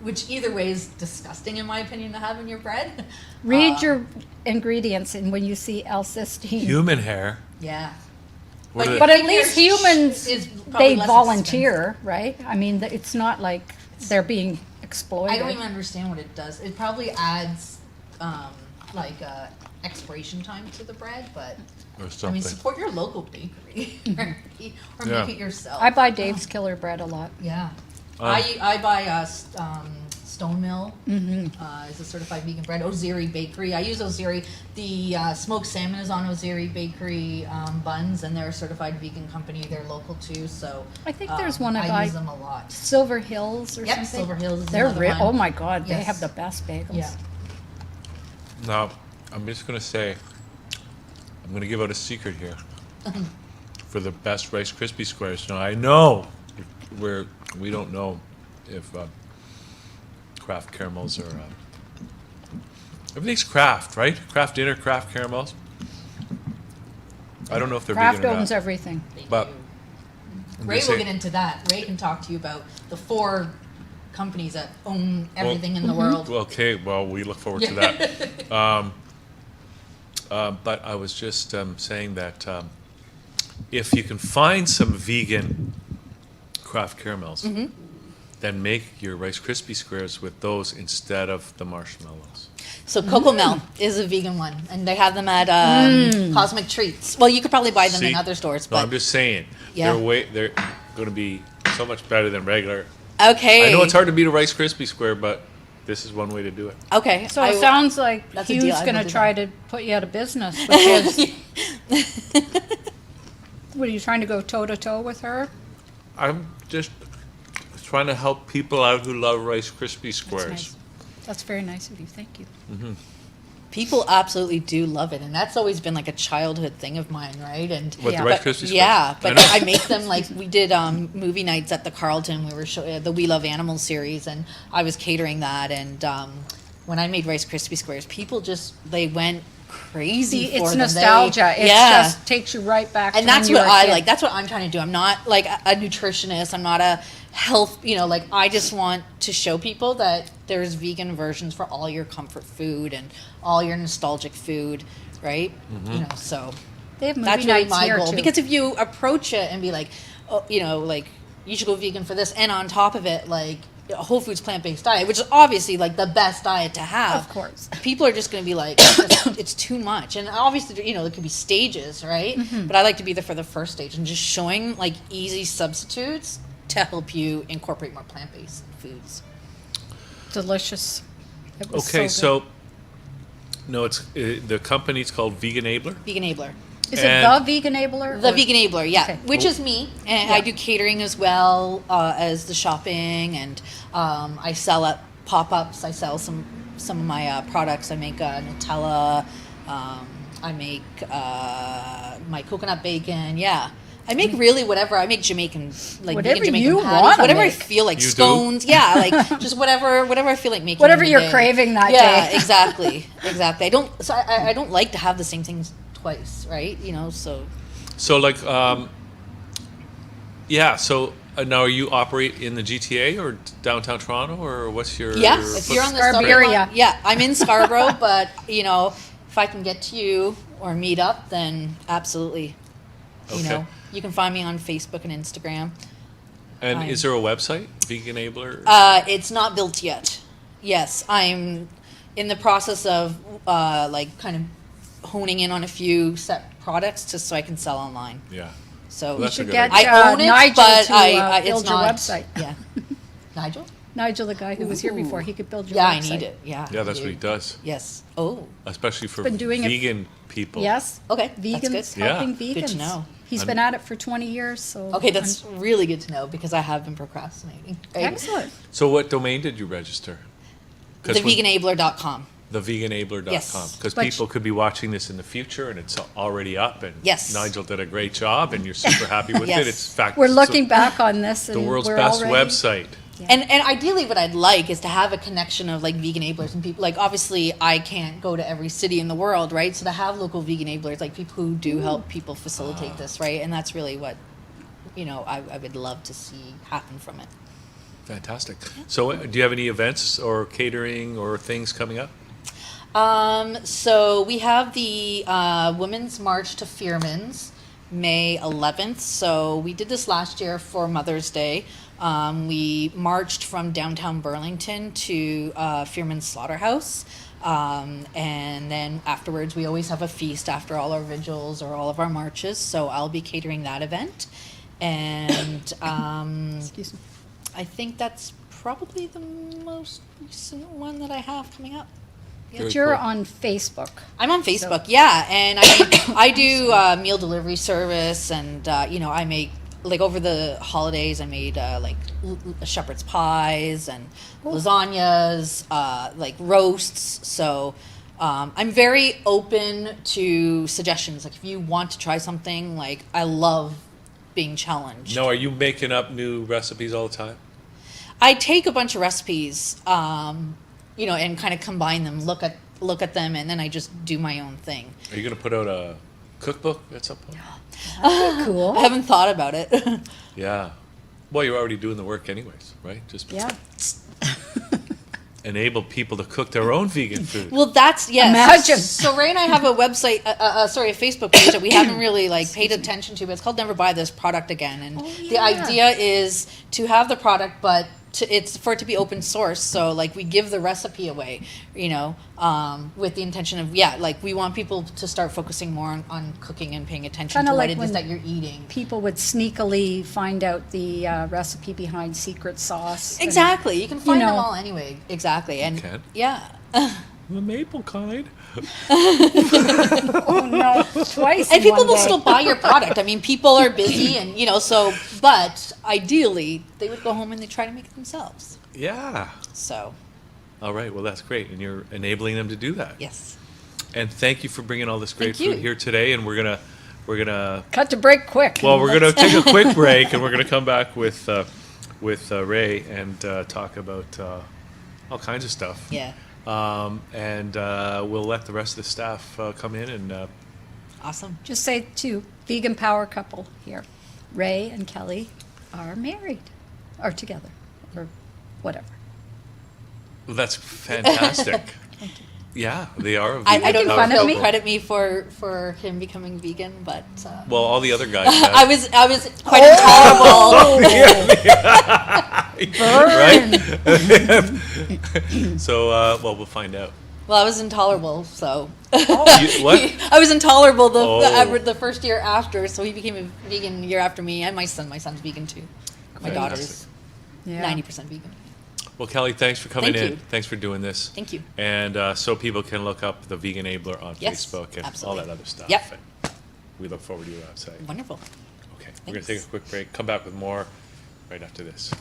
which either way is disgusting in my opinion to have in your bread. Read your ingredients, and when you see L-cysteine. Human hair? Yeah. What But are But they- at least humans, is probably they less volunteer, right? I mean, it's not like they're being exploited. I don't even understand what it does. It probably adds expiration time to the bread, but or I something? mean, support your local bakery or Yeah. make it yourself. I buy Dave's Killer Bread a lot. Yeah. I buy Stone Mill is a certified vegan bread. Oziri Bakery. I use Oziri. The smoked salmon is on Oziri Bakery buns, and they're a certified vegan company. They're local too, so I think there's one I I buy- use them a lot. Silver Hills or Yep, something. Silver Hills is They're another one. oh my God, they Yes. have the best bagels. Yeah. Now, I'm just going to say, I'm going to give out a secret here for the best Rice Krispie squares. Now, I know we don't know if Kraft caramels are... everything's Kraft, right? Kraft dinner, Kraft caramels. I don't know if they're Kraft vegan or owns not. everything. But I'm Ray just will saying- get into that. Ray can talk to you about the 4 companies that own everything in the world. Well, okay, well, we look forward to that. But I was just saying that if you can find some vegan Kraft caramels, then make your Rice Krispie squares with those instead of the marshmallows. So Cocoa Mel is a vegan one, and they have them at Cosmic Treats. Well, you could probably buy them in See? other stores, No, but I'm just saying, Yeah. they're going to be so much better than regular. okay. I know it's hard to beat a Rice Krispie square, but this is one way to do it. Okay, So it sounds like That's a Hughes deal. I will going to do try to put you out of business with his. What, are you trying to go toe to toe with her? I'm just trying to help people out who love Rice Krispie That's squares. nice. That's very nice of you. Thank you. People absolutely do love it, and that's always been like a childhood thing of mine, right? And What, the Yeah. Rice but- Krispies squares? yeah, I but know. I make them like we did movie nights at the Carlton. We were the We Love Animals series, and I was catering that. And when I made Rice Krispie squares, people they went crazy for It's them. nostalgia. It Yeah. just takes you right back. And to when that's you what were a I kid. like. That's what I'm trying to do. I'm not like a nutritionist. I'm not a health, like I just want to show people that there's vegan versions for all your comfort food and all your nostalgic food, right? So They have movie that's really nights my here goal. too. Because if you approach it and be like, oh, like you should go vegan for this, and on top of it, like a whole foods plant-based diet, which is obviously like the best diet to have. Of course. People are just going to be like, it's too much. And obviously, there could be stages, right? Mm-hmm. But I like to be there for the first stage and just showing like easy substitutes to help you incorporate more plant-based foods. Delicious. It was Okay, so so no, it's the company's called VeganAbler. VeganAbler. good. Is it and- the VeganAbler? The or- VeganAbler, yeah, Okay. which is me, and Yeah. I do catering as well as the shopping, and I sell at pop-ups. I sell some of my products. I make Nutella. I make my coconut bacon. Yeah, I make really whatever. I make Jamaican, like Whatever vegan Jamaican you patties, wanna whatever I make. feel like. You do? Scones, yeah, like just whatever I feel like making. Whatever in the you're day. craving that yeah, day. exactly. I don't like to have the same things twice, right? So. So like, yeah. So now you operate in the GTA or downtown Toronto, or what's your? Yeah, if you're on the Scarborough. subway line, yeah, I'm in Scarborough, but if I can get to you or meet up, then absolutely. Okay. You can find me on Facebook and Instagram. And is there a website, VeganAbler? It's not built yet. Yes, I'm in the process of kind of honing in on a few set products just so I can sell online. Yeah. So Well, that's a should good get idea. I own it, Nigel but to I build it's your not website. Yeah, Nigel. Nigel, the guy who was here before, he could build your Yeah, website. I need it. Yeah. Yeah, that's I what he do. does, Yes. Oh. especially for been doing it- vegan people. Yes. Okay. That's Vegans good. Yeah. helping vegans. Good to know. He's been at it for 20 years, so. Okay, that's really good to know because I have been procrastinating. Right? Excellent. So what domain did you register? 'Cause when- TheVeganAbler.com. TheVeganAbler.com. Yes. Because But- people could be watching this in the future and it's already up, and Yes. Nigel did a great job and you're super happy with Yes. it. It's fact We're looking back on this and the world's we're best already, website. And ideally, what I'd like is to have a connection of like VeganAblers and people. Like, obviously, I can't go to every city in the world, right? So to have local VeganAblers, like people who do help people facilitate this, right? And that's really what I would love to see happen from it. Fantastic. So do you have any events or catering or things coming up? So we have the Women's March to Fearman's, May 11th. So we did this last year for Mother's Day. We marched from downtown Burlington to Fearman's Slaughterhouse. And then afterwards, we always have a feast after all our vigils or all of our marches. So I'll be catering that event. And Excuse me. I think that's probably the most recent one that I have coming up. Very You're cool. on Facebook. I'm on Facebook, yeah, and I do meal delivery service, and I make like over the holidays I made shepherd's pies and lasagnas, like roasts. So I'm very open to suggestions. Like if you want to try something, like I love being challenged. No, are you making up new recipes all the time? I take a bunch of recipes, and kind of combine them, look at them, and then I just do my own thing. Are you going to put out a cookbook at some point? Cool. I haven't thought about it. Yeah. Well, you're already doing the work anyways, right? Just Yeah. enable people to cook their own vegan food. Well, that's yes. Imagine. So Ray and I have a website, a Facebook page that we haven't really paid attention to, but it's called Never Buy This Product Again. And the idea is to have the product, but it's for it to be open source. So we give the recipe away, with the intention of we want people to start focusing more on cooking and paying attention Kinda to like what it when is that you're eating. People would sneakily find out the recipe behind secret sauce. and- Exactly. You can find them know. all anyway. Exactly. And can? yeah. The maple kind. Oh no, twice. And in people one will day. still buy your product. I mean, people are busy, and but ideally, they would go home and they try to make it themselves. Yeah. So, All right. Well, that's great. And you're enabling them to do that. yes. And thank you for bringing all this great Thank you. food here today. And we're gonna Cut to break quick. well, we're gonna take a quick break, and we're gonna come back with Ray and talk about all kinds of stuff. Yeah. And we'll let the rest of the staff come in and. Awesome. Just say two vegan power couple here. Ray and Kelly are married, or together, or whatever. Well, that's fantastic. Yeah, they are. A I vegan don't know fun if of he'll me. credit me for him becoming vegan, but Well, all the other guys. I was quite intolerable. Right? So, well, we'll find out. Well, I was intolerable, so What? I was intolerable Oh. the first year after. So he became a vegan the year after me, and my son. My son's vegan too. My daughter's Yeah. 90% vegan. Well, Kelly, thanks for coming Thank in. you. Thanks for doing this. Thank you. And so people can look up the VeganAbler on Yes, Facebook and absolutely. all that other stuff. Yep. And we look forward to your website. Wonderful. Okay, we're going to Thanks. take a quick break. Come back with more right after this.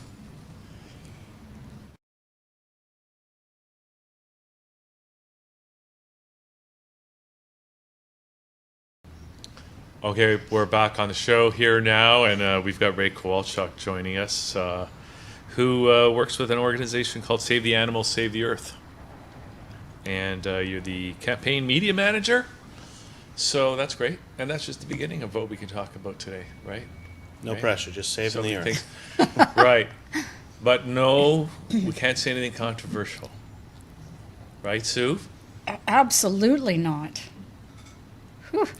Okay, we're back on the show here now, and we've got Ray Kowalchuk joining us, who works with an organization called Save the Animals, Save the Earth. And you're the campaign media manager. So that's great. And that's just the beginning of what we can talk about today, right? No Right? pressure, just saving So the many earth. things- right. But no, we can't say anything controversial. Right, Sue? Absolutely not.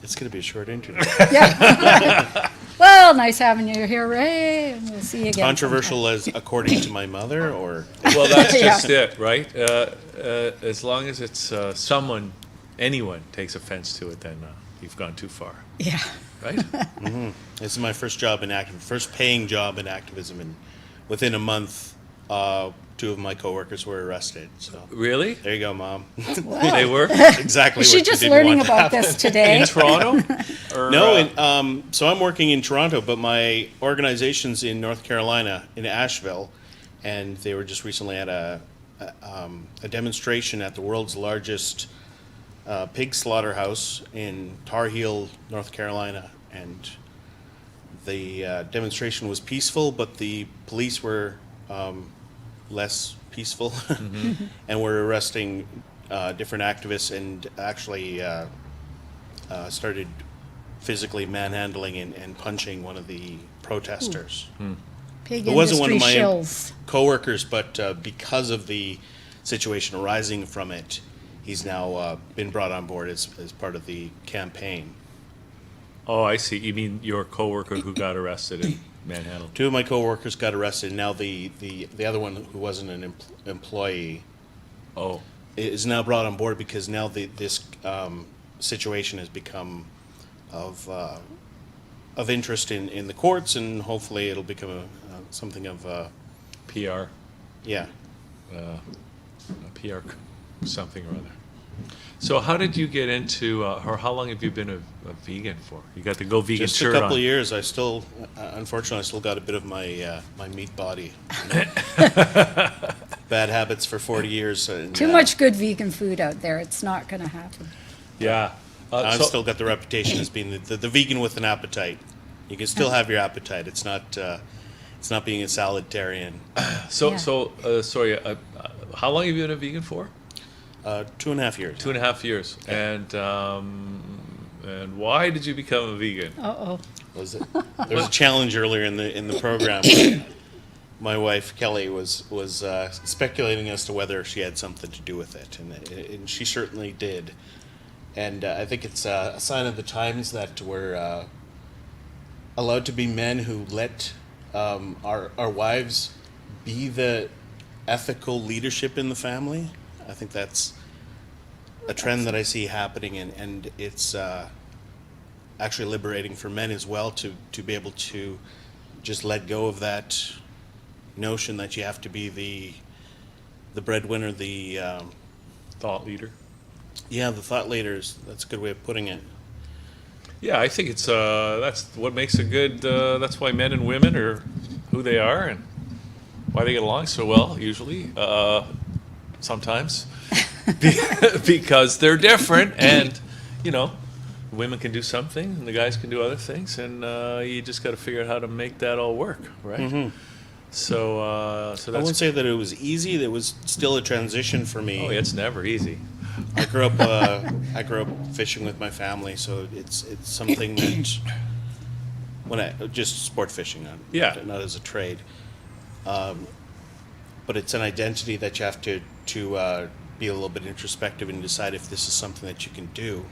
It's going to be a short interview. Yeah. Well, nice having you here, Ray, and we'll see you again. Controversial as according to my mother, or Well, that's Yeah. just it, right? As long as it's anyone takes offense to it, then you've gone too far, Yeah. right? this is my first job in first paying job in activism, and within a month, two of my coworkers were arrested. So Really? there you go, Mom. They were? Exactly. Is what she you just didn't learning want to about happen. this today? In Toronto? Or, No, so I'm working in Toronto, but my organization's in North Carolina, in Asheville, and they were just recently at a demonstration at the world's largest pig slaughterhouse in Tar Heel, North Carolina, and the demonstration was peaceful, but the police were less peaceful, and were arresting different activists, and actually started physically manhandling and punching one of the protesters. Pig It wasn't one of industry my shills. coworkers, but because of the situation arising from it, he's now been brought on board as part of the campaign. Oh, I see. You mean your coworker who got arrested and manhandled? Two of my coworkers got arrested. Now the other one, who wasn't an employee, Oh, is now brought on board because now this situation has become of interest in the courts, and hopefully it'll become something of PR. yeah. A PR something or other. So how did you get into, or how long have you been a vegan for? You got the Go Vegan Just a shirt couple on. of years. I still, unfortunately, I still got a bit of my my meat body. Bad habits for 40 years. And, Too much good vegan food out there. It's not going to happen. Yeah. I've So- still got the reputation as being the vegan with an appetite. You can still have your appetite. It's not being a salad-tarian. So, sorry, how long have you been a vegan for? 2.5 years. 2.5 years. And why did you become a vegan? Uh-oh. There was a challenge earlier in the program. My wife Kelly was speculating as to whether she had something to do with it, and she certainly did. And I think it's a sign of the times that we're allowed to be men who let our wives be the ethical leadership in the family. I think that's a trend that I see happening, and it's actually liberating for men as well to be able to just let go of that notion that you have to be the breadwinner, the Thought leader. the thought leaders. That's a good way of putting it. Yeah, I think it's that's what makes a good. That's why men and women are who they are and why they get along so well. Usually, sometimes, because they're different, and you know, women can do something, and the guys can do other things, and you just got to figure out how to make that all work, right? So, so I won't that's. say that it was easy. There was still a transition for me. Oh, it's never easy. I grew up fishing with my family, so it's something that just sport fishing, not as a trade. But it's an identity that you have to be a little bit introspective and decide if this is something that you can do.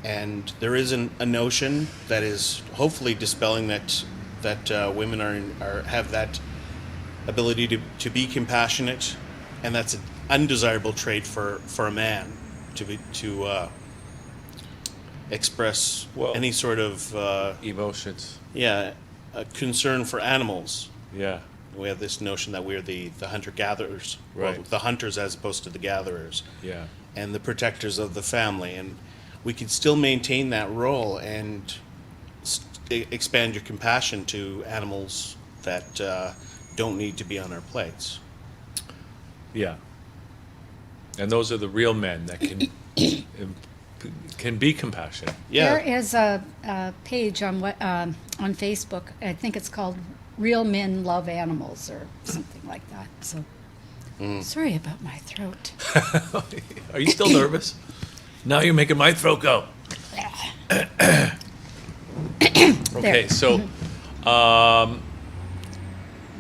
And there is a notion that is hopefully dispelling that women have that ability to be compassionate, and that's an undesirable trait for a man to express any sort of Emotions. a concern for animals. Yeah. We have this notion that we're the hunter-gatherers, Right. the hunters as opposed to the gatherers, Yeah. and the protectors of the family. And we can still maintain that role and expand your compassion to animals that don't need to be on our plates. Yeah. And those are the real men that can be compassionate. There is a page on on Facebook. I think it's called "Real Men Love Animals" or something like that. So, sorry about my throat. Are you still nervous? Now you're making my throat go. Okay, so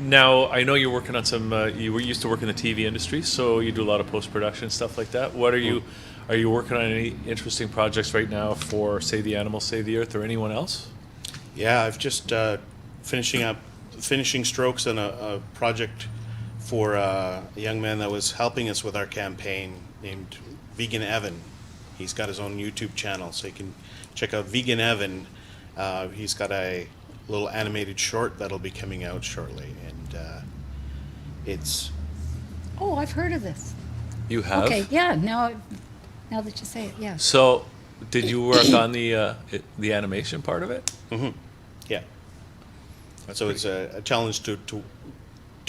now I know you're working on some. You were used to work in the TV industry, so you do a lot of post-production stuff like that. What are you? Are you working on any interesting projects right now for Save the Animals, Save the Earth, or anyone else? Yeah, I've just finishing strokes on a project for a young man that was helping us with our campaign named Vegan Evan. He's got his own YouTube channel, so you can check out Vegan Evan. He's got a little animated short that'll be coming out shortly, and it's. Oh, I've heard of this. You have. Okay, yeah. Now that you say it, yeah. So, did you work on the animation part of it? Yeah. So it's a challenge to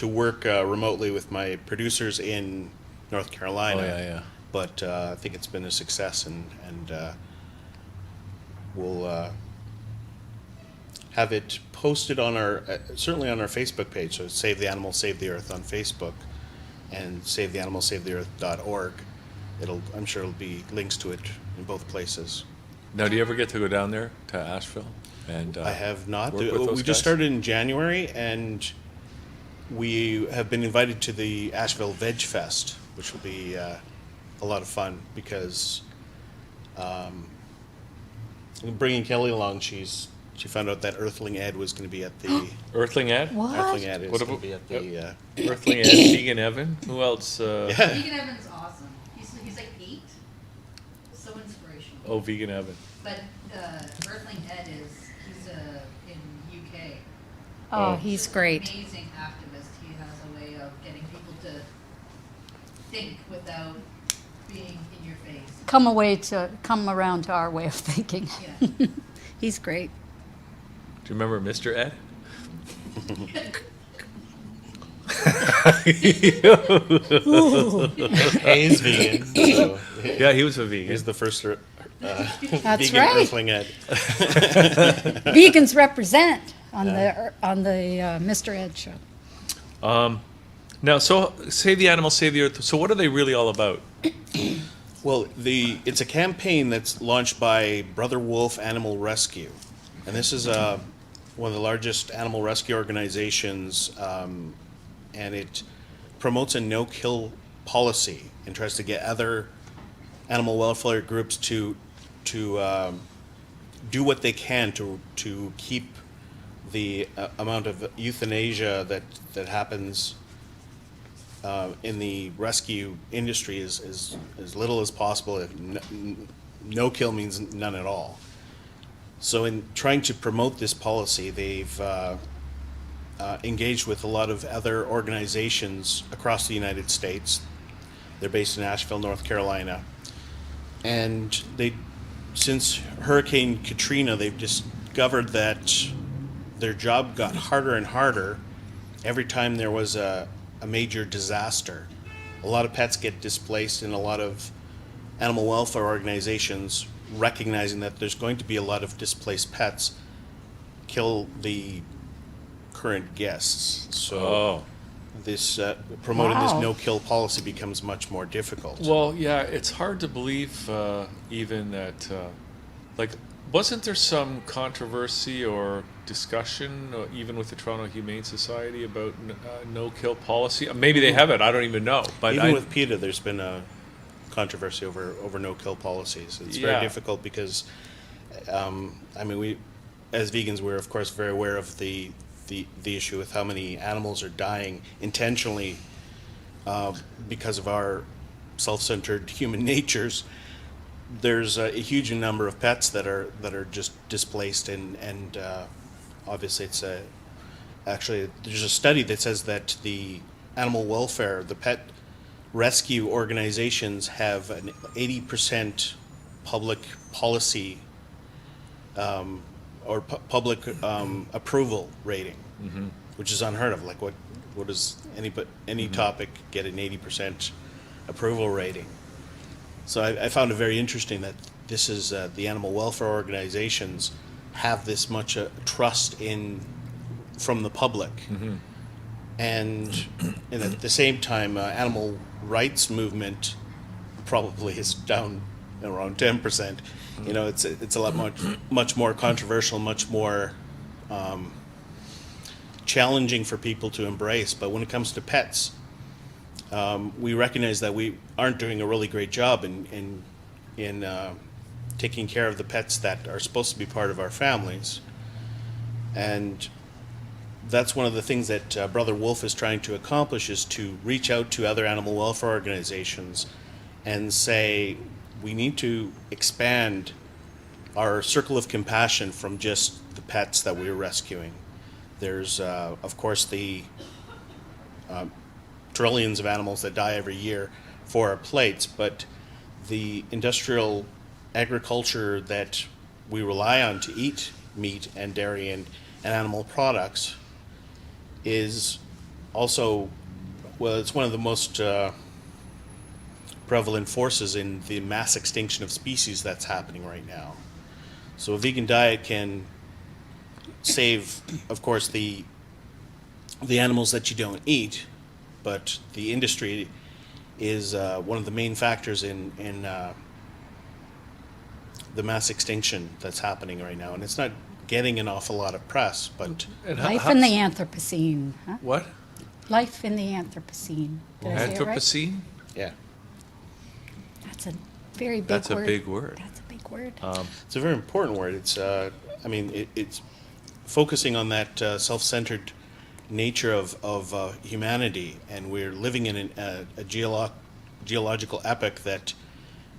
work remotely with my producers in North Carolina. Oh, yeah. But I think it's been a success, and we'll have it posted on our certainly on our Facebook page. So Save the Animal, Save the Earth on Facebook, and SaveTheAnimalSaveTheEarth.org. I'm sure it'll be links to it in both places. Now, do you ever get to go down there to Asheville? And I have not. work with those We just guys? started in January, and we have been invited to the Asheville Veg Fest, which will be a lot of fun because bringing Kelly along, she found out that Earthling Ed was going to be at the Earthling Ed? What? Earthling Ed is What going to about- be at the Earthling Ed, Vegan Evan. Who else? yeah. Vegan Evan's awesome. He's like 8. So inspirational. Oh, Vegan Evan. But Earthling Ed he's in UK. Oh, he's great. Amazing activist. He has a way of getting people to think without being in your face. Come around to our way of thinking. Yeah. He's great. Do you remember Mr. Ed? He's vegan. So Yeah, he was a vegan. he's the first That's vegan right. Earthling Ed. Vegans represent on the Mr. Ed show. Now, so Save the Animal, Save the Earth. So what are they really all about? Well, it's a campaign that's launched by Brother Wolf Animal Rescue, and this is one of the largest animal rescue organizations, and it promotes a no-kill policy and tries to get other animal welfare groups to do what they can to keep the amount of euthanasia that happens in the rescue industry is as little as possible. If no kill means none at all. So in trying to promote this policy, they've engaged with a lot of other organizations across the United States. They're based in Asheville, North Carolina. And since Hurricane Katrina, they've discovered that their job got harder and harder every time there was a major disaster. a lot of pets get displaced, and a lot of animal welfare organizations, recognizing that there's going to be a lot of displaced pets, kill the current guests. So Oh. this promoting this Wow. no-kill policy becomes much more difficult. Well, yeah, it's hard to believe even that, like, wasn't there some controversy or discussion, even with the Toronto Humane Society, about no-kill policy? Maybe they have it. I don't even know. But Even with PETA, there's been a controversy over no-kill policies. It's very Yeah. difficult because, I mean, we, as vegans, we're of course very aware of the issue with how many animals are dying intentionally because of our self-centered human natures. There's a huge number of pets that are just displaced, and obviously it's actually there's a study that says that the animal welfare, the pet rescue organizations have an 80% public policy or public approval rating, which is unheard of. Like, what does any topic get an 80% approval rating? So I found it very interesting that this is the animal welfare organizations have this much trust from the public, and at the same time, animal rights movement probably is down around 10%. You know, it's a lot much more controversial, much more challenging for people to embrace. But when it comes to pets, we recognize that we aren't doing a really great job in taking care of the pets that are supposed to be part of our families, and that's one of the things that Brother Wolf is trying to accomplish, is to reach out to other animal welfare organizations and say we need to expand our circle of compassion from just the pets that we're rescuing. There's, of course, the trillions of animals that die every year for our plates, but the industrial agriculture that we rely on to eat meat and dairy and animal products is also, well, it's one of the most prevalent forces in the mass extinction of species that's happening right now. So a vegan diet can save, of course, the animals that you don't eat, but the industry is one of the main factors in the mass extinction that's happening right now, and it's not getting an awful lot of press. But And Life in the Anthropocene, huh? What? Life in the Anthropocene. Did I say it right? Anthropocene? yeah, That's a very big That's word. a big word. That's a big word. it's a very important word. It's I mean, it's focusing on that self-centered nature of humanity, and we're living in a geological epoch that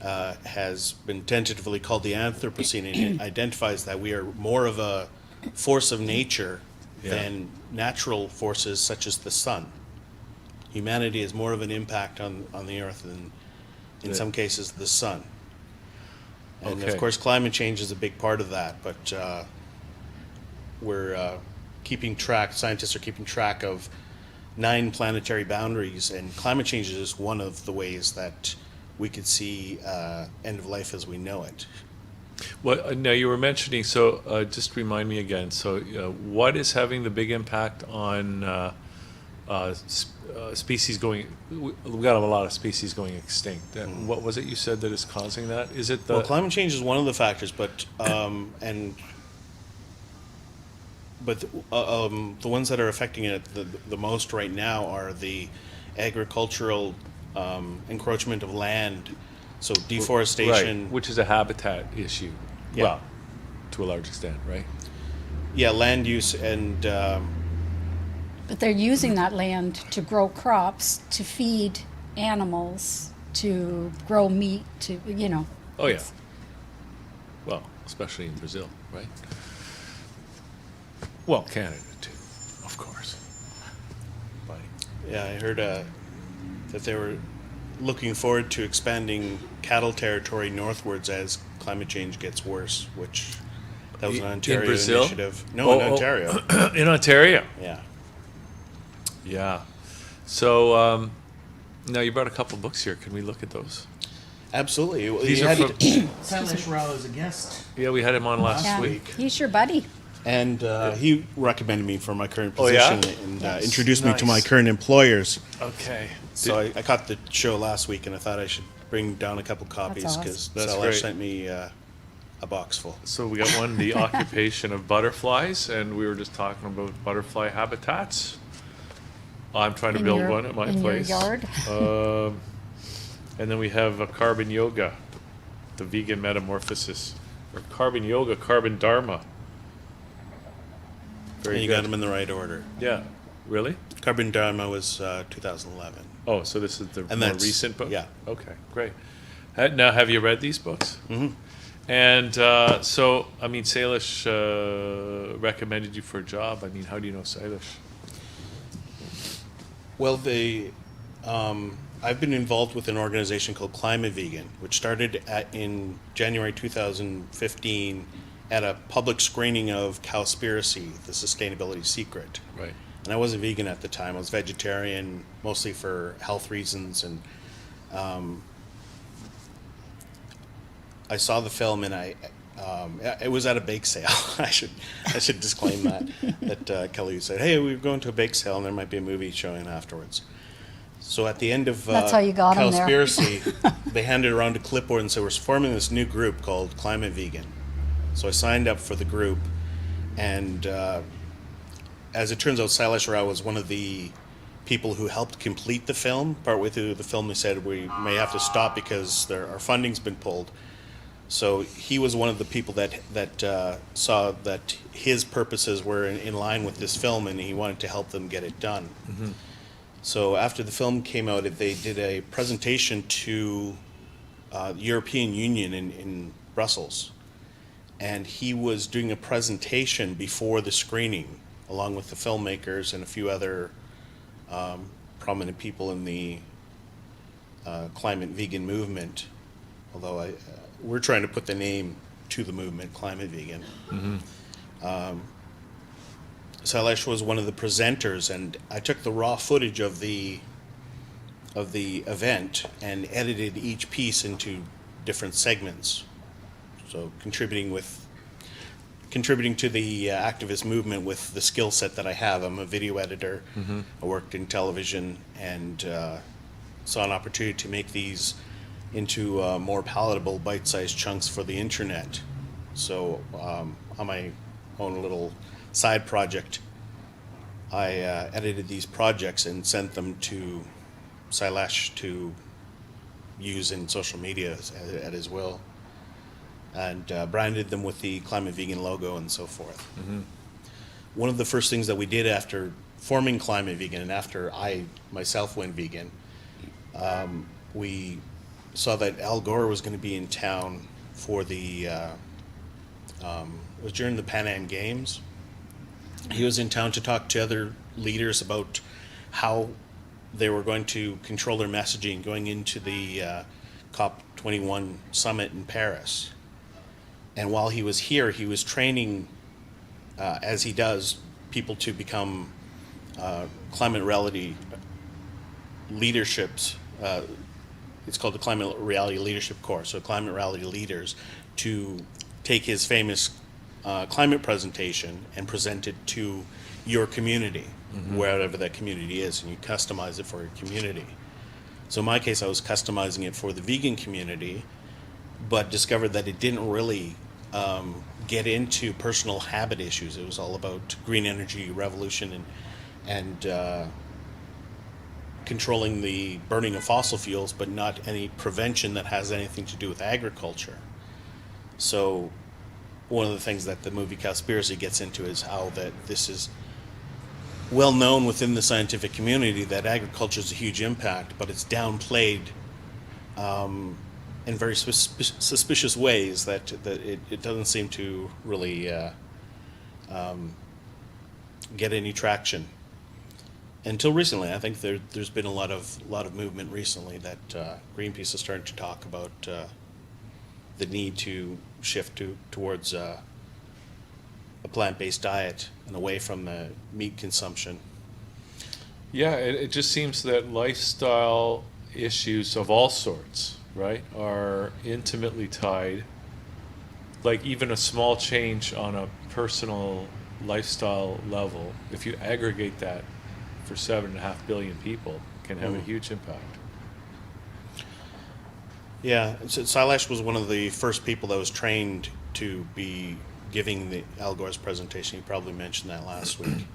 has been tentatively called the Anthropocene, and it identifies that we are more of a force of nature than natural forces such as the sun. Humanity has more of an impact on the earth than, in some cases, the sun. And Okay. of course, climate change is a big part of that, but we're keeping track, scientists are keeping track of 9 planetary boundaries, and climate change is one of the ways that we could see end of life as we know it. Well, now you were mentioning, so just remind me again. So, what is having the big impact on species going? We've got a lot of species going extinct. What was it you said that is causing that? Is it the? Well, climate change is one of the factors, but the ones that are affecting it the most right now are the agricultural encroachment of land, so deforestation. Right, which is a habitat issue. Yeah. Well, to a large extent, right? Yeah, land use and But they're using that land to grow crops, to feed animals, to grow meat, to, you know. Oh yeah. Well, especially in Brazil, right? Well, Canada too, of course. But yeah, I heard that they were looking forward to expanding cattle territory northwards as climate change gets worse, which that was an Ontario Brazil? initiative. No, in Ontario. in Ontario. Yeah. Yeah. So, Now, you brought a couple books here. Can we look at those? Absolutely. These You are had from- Silas Rao as a guest, Yeah, we had him on last Yeah, week. he's your buddy. and he recommended me for my current Oh, yeah? position and introduced me to my Nice. current employers. Okay. So I caught the show last week, and I thought I should bring down a couple copies awesome. because That's Silas great. sent me a box full. So we got one, the occupation of butterflies, and we were just talking about butterfly habitats. I'm trying to In build your- one at my in your place. yard? And then we have a carbon yoga, the vegan metamorphosis, or carbon yoga, carbon dharma. Very And you good. got them in the right order. Yeah, really? Carbon Dharma was 2011. Oh, so this is the And more that's- recent book? yeah. Okay, great. Now, have you read these books? Mhm. And so, I mean, Salish recommended you for a job. I mean, how do you know Salish? Well, I've been involved with an organization called Climate Vegan, which started in January 2015 at a public screening of Cowspiracy, the Sustainability Secret. Right. And I wasn't vegan at the time. I was vegetarian, mostly for health reasons. And I saw the film, and it was at a bake sale. I should disclaim that Kelly said, "Hey, we're going to a bake sale, and there might be a movie showing afterwards." So at the end of That's how you got 'em there. Cowspiracy, they handed around a clipboard and said, "We're forming this new group called Climate Vegan." So I signed up for the group, and as it turns out, Sailesh Rao was one of the people who helped complete the film. Partway through the film, they said we may have to stop because our funding's been pulled. So he was one of the people that saw that his purposes were in line with this film, and he wanted to help them get it done. Mm-hmm. So after the film came out, they did a presentation to the European Union in Brussels. And he was doing a presentation before the screening, along with the filmmakers and a few other prominent people in the climate vegan movement. Although we're trying to put the name to the movement, Climate Vegan. Sailesh was one of the presenters, and I took the raw footage of the event and edited each piece into different segments. So contributing to the activist movement with the skill set that I have. I'm a video editor. I worked in television and saw an opportunity to make these into more palatable bite-sized chunks for the internet. So on my own little side project, I edited these projects and sent them to Sailesh to use in social media at his will, and branded them with the Climate Vegan logo and so forth. One of the first things that we did after forming Climate Vegan and after I myself went vegan, we saw that Al Gore was going to be in town for the, it was during the Pan Am Games. He was in town to talk to other leaders about how they were going to control their messaging going into the COP21 summit in Paris. And while he was here, he was training, as he does, people to become climate reality leaderships. It's called the Climate Reality Leadership Course, so climate reality leaders, to take his famous climate presentation and present it to your community, wherever that community is, and you customize it for your community. So in my case, I was customizing it for the vegan community, but discovered that it didn't really get into personal habit issues. It was all about green energy revolution and controlling the burning of fossil fuels, but not any prevention that has anything to do with agriculture. So one of the things that the movie Cowspiracy gets into is how that this is well known within the scientific community that agriculture is a huge impact, but it's downplayed in very suspicious ways that it doesn't seem to really get any traction. Until recently, I think there's been a lot of movement recently that Greenpeace is starting to talk about the need to shift towards a plant-based diet and away from the meat consumption. Yeah, it just seems that lifestyle issues of all sorts, right, are intimately tied. Like even a small change on a personal lifestyle level, if you aggregate that for 7.5 billion people, can have a huge impact. Yeah, so Silash was one of the first people that was trained to be giving the Al Gore's presentation. He probably mentioned that last week.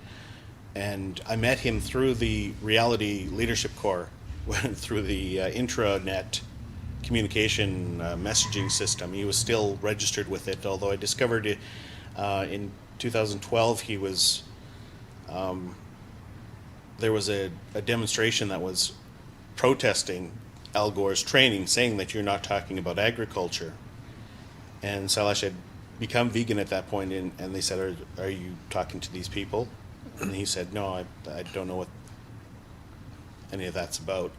And I met him through the Reality Leadership Corps, through the intranet communication messaging system. He was still registered with it, although I discovered it in 2012 he was, there was a demonstration that was protesting Al Gore's training, saying that you're not talking about agriculture. And Silash had become vegan at that point, and they said, are you talking to these people? And he said, no, I don't know what any of that's about.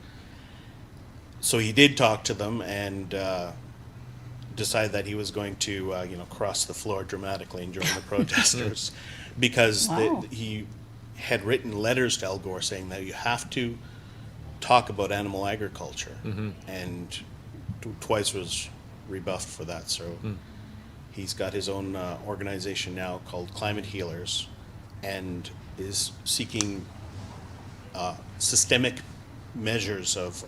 So he did talk to them and decided that he was going to cross the floor dramatically and join the protesters, because Wow. he had written letters to Al Gore saying that you have to talk about animal agriculture, and twice was rebuffed for that. So he's got his own organization now called Climate Healers, and is seeking systemic measures of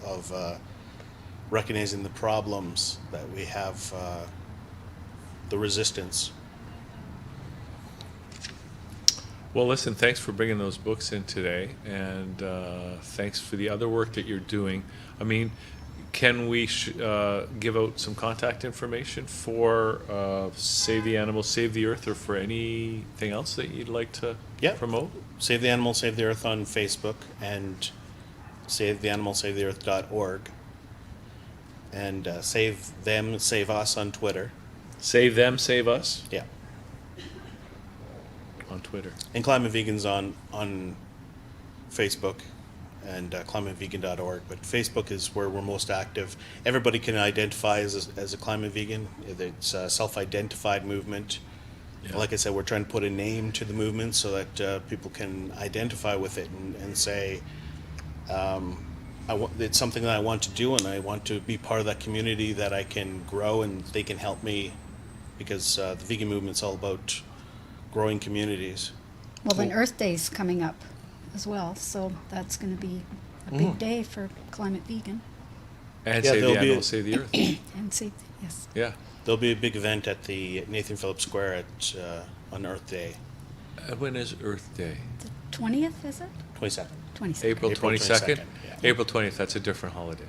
recognizing the problems that we have, the resistance. Well, listen, thanks for bringing those books in today, and thanks for the other work that you're doing. I mean, can we give out some contact information for Save the Animals, Save the Earth, or for anything else that you'd like to promote? Save the Animals, Save the Earth on Facebook, and savetheanimalsavetheearth.org, and Save Them, Save Us on Twitter. Save Them, Save Us Yeah. on Twitter. And Climate Vegans on Facebook, and climatevegan.org. But Facebook is where we're most active. Everybody can identify as a climate vegan. It's a self-identified movement. Yeah. Like I said, we're trying to put a name to the movement so that people can identify with it and say, it's something that I want to do, and I want to be part of that community that I can grow, and they can help me, because the vegan movement's all about growing communities. Well, then Earth Day's coming up as well, so that's going to be a big day for Climate Vegan. And Yeah, Save the there'll be Animals, Save the Earth. And see, yes. Yeah. There'll be a big event at the Nathan Phillips Square on Earth Day, When is Earth Day? The 20th, is it? 22nd. 22nd. April April 22nd? 22nd, yeah. April 20th, that's a different holiday.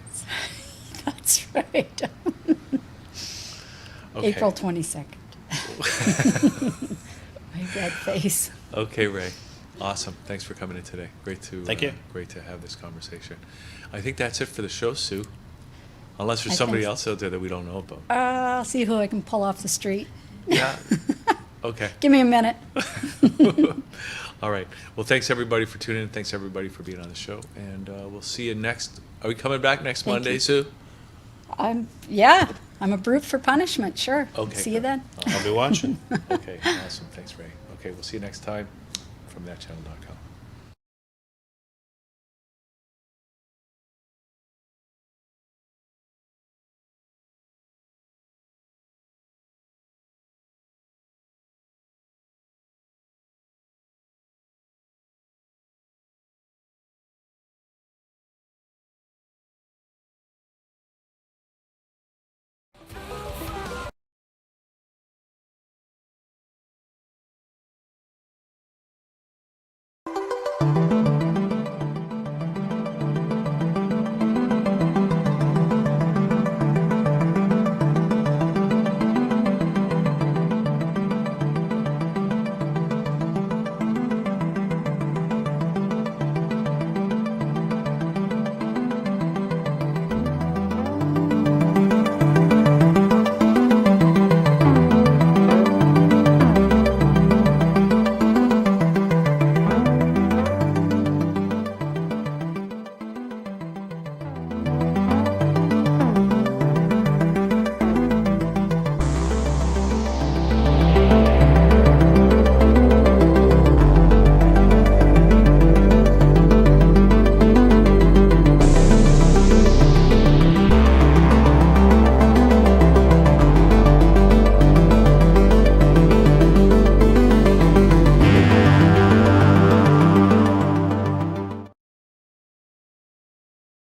That's right. Okay. April 22nd. My red face. Okay, Ray. Awesome. Thanks for coming in today. Great to Thank you. Great to have this conversation. I think that's it for the show, Sue. Unless there's I somebody think so. else out there that we don't know about. I'll see who I can pull off the street. Yeah. Okay. Give me a minute. All right. Well, thanks everybody for tuning in. Thanks everybody for being on the show. And we'll see you next. Are we coming back next Thank Monday, you. Sue? I'm a brute for punishment, sure. Okay, See you good. then. I'll be watching. Okay. Awesome. Thanks, Ray. Okay. We'll see you next time from thatchannel.com.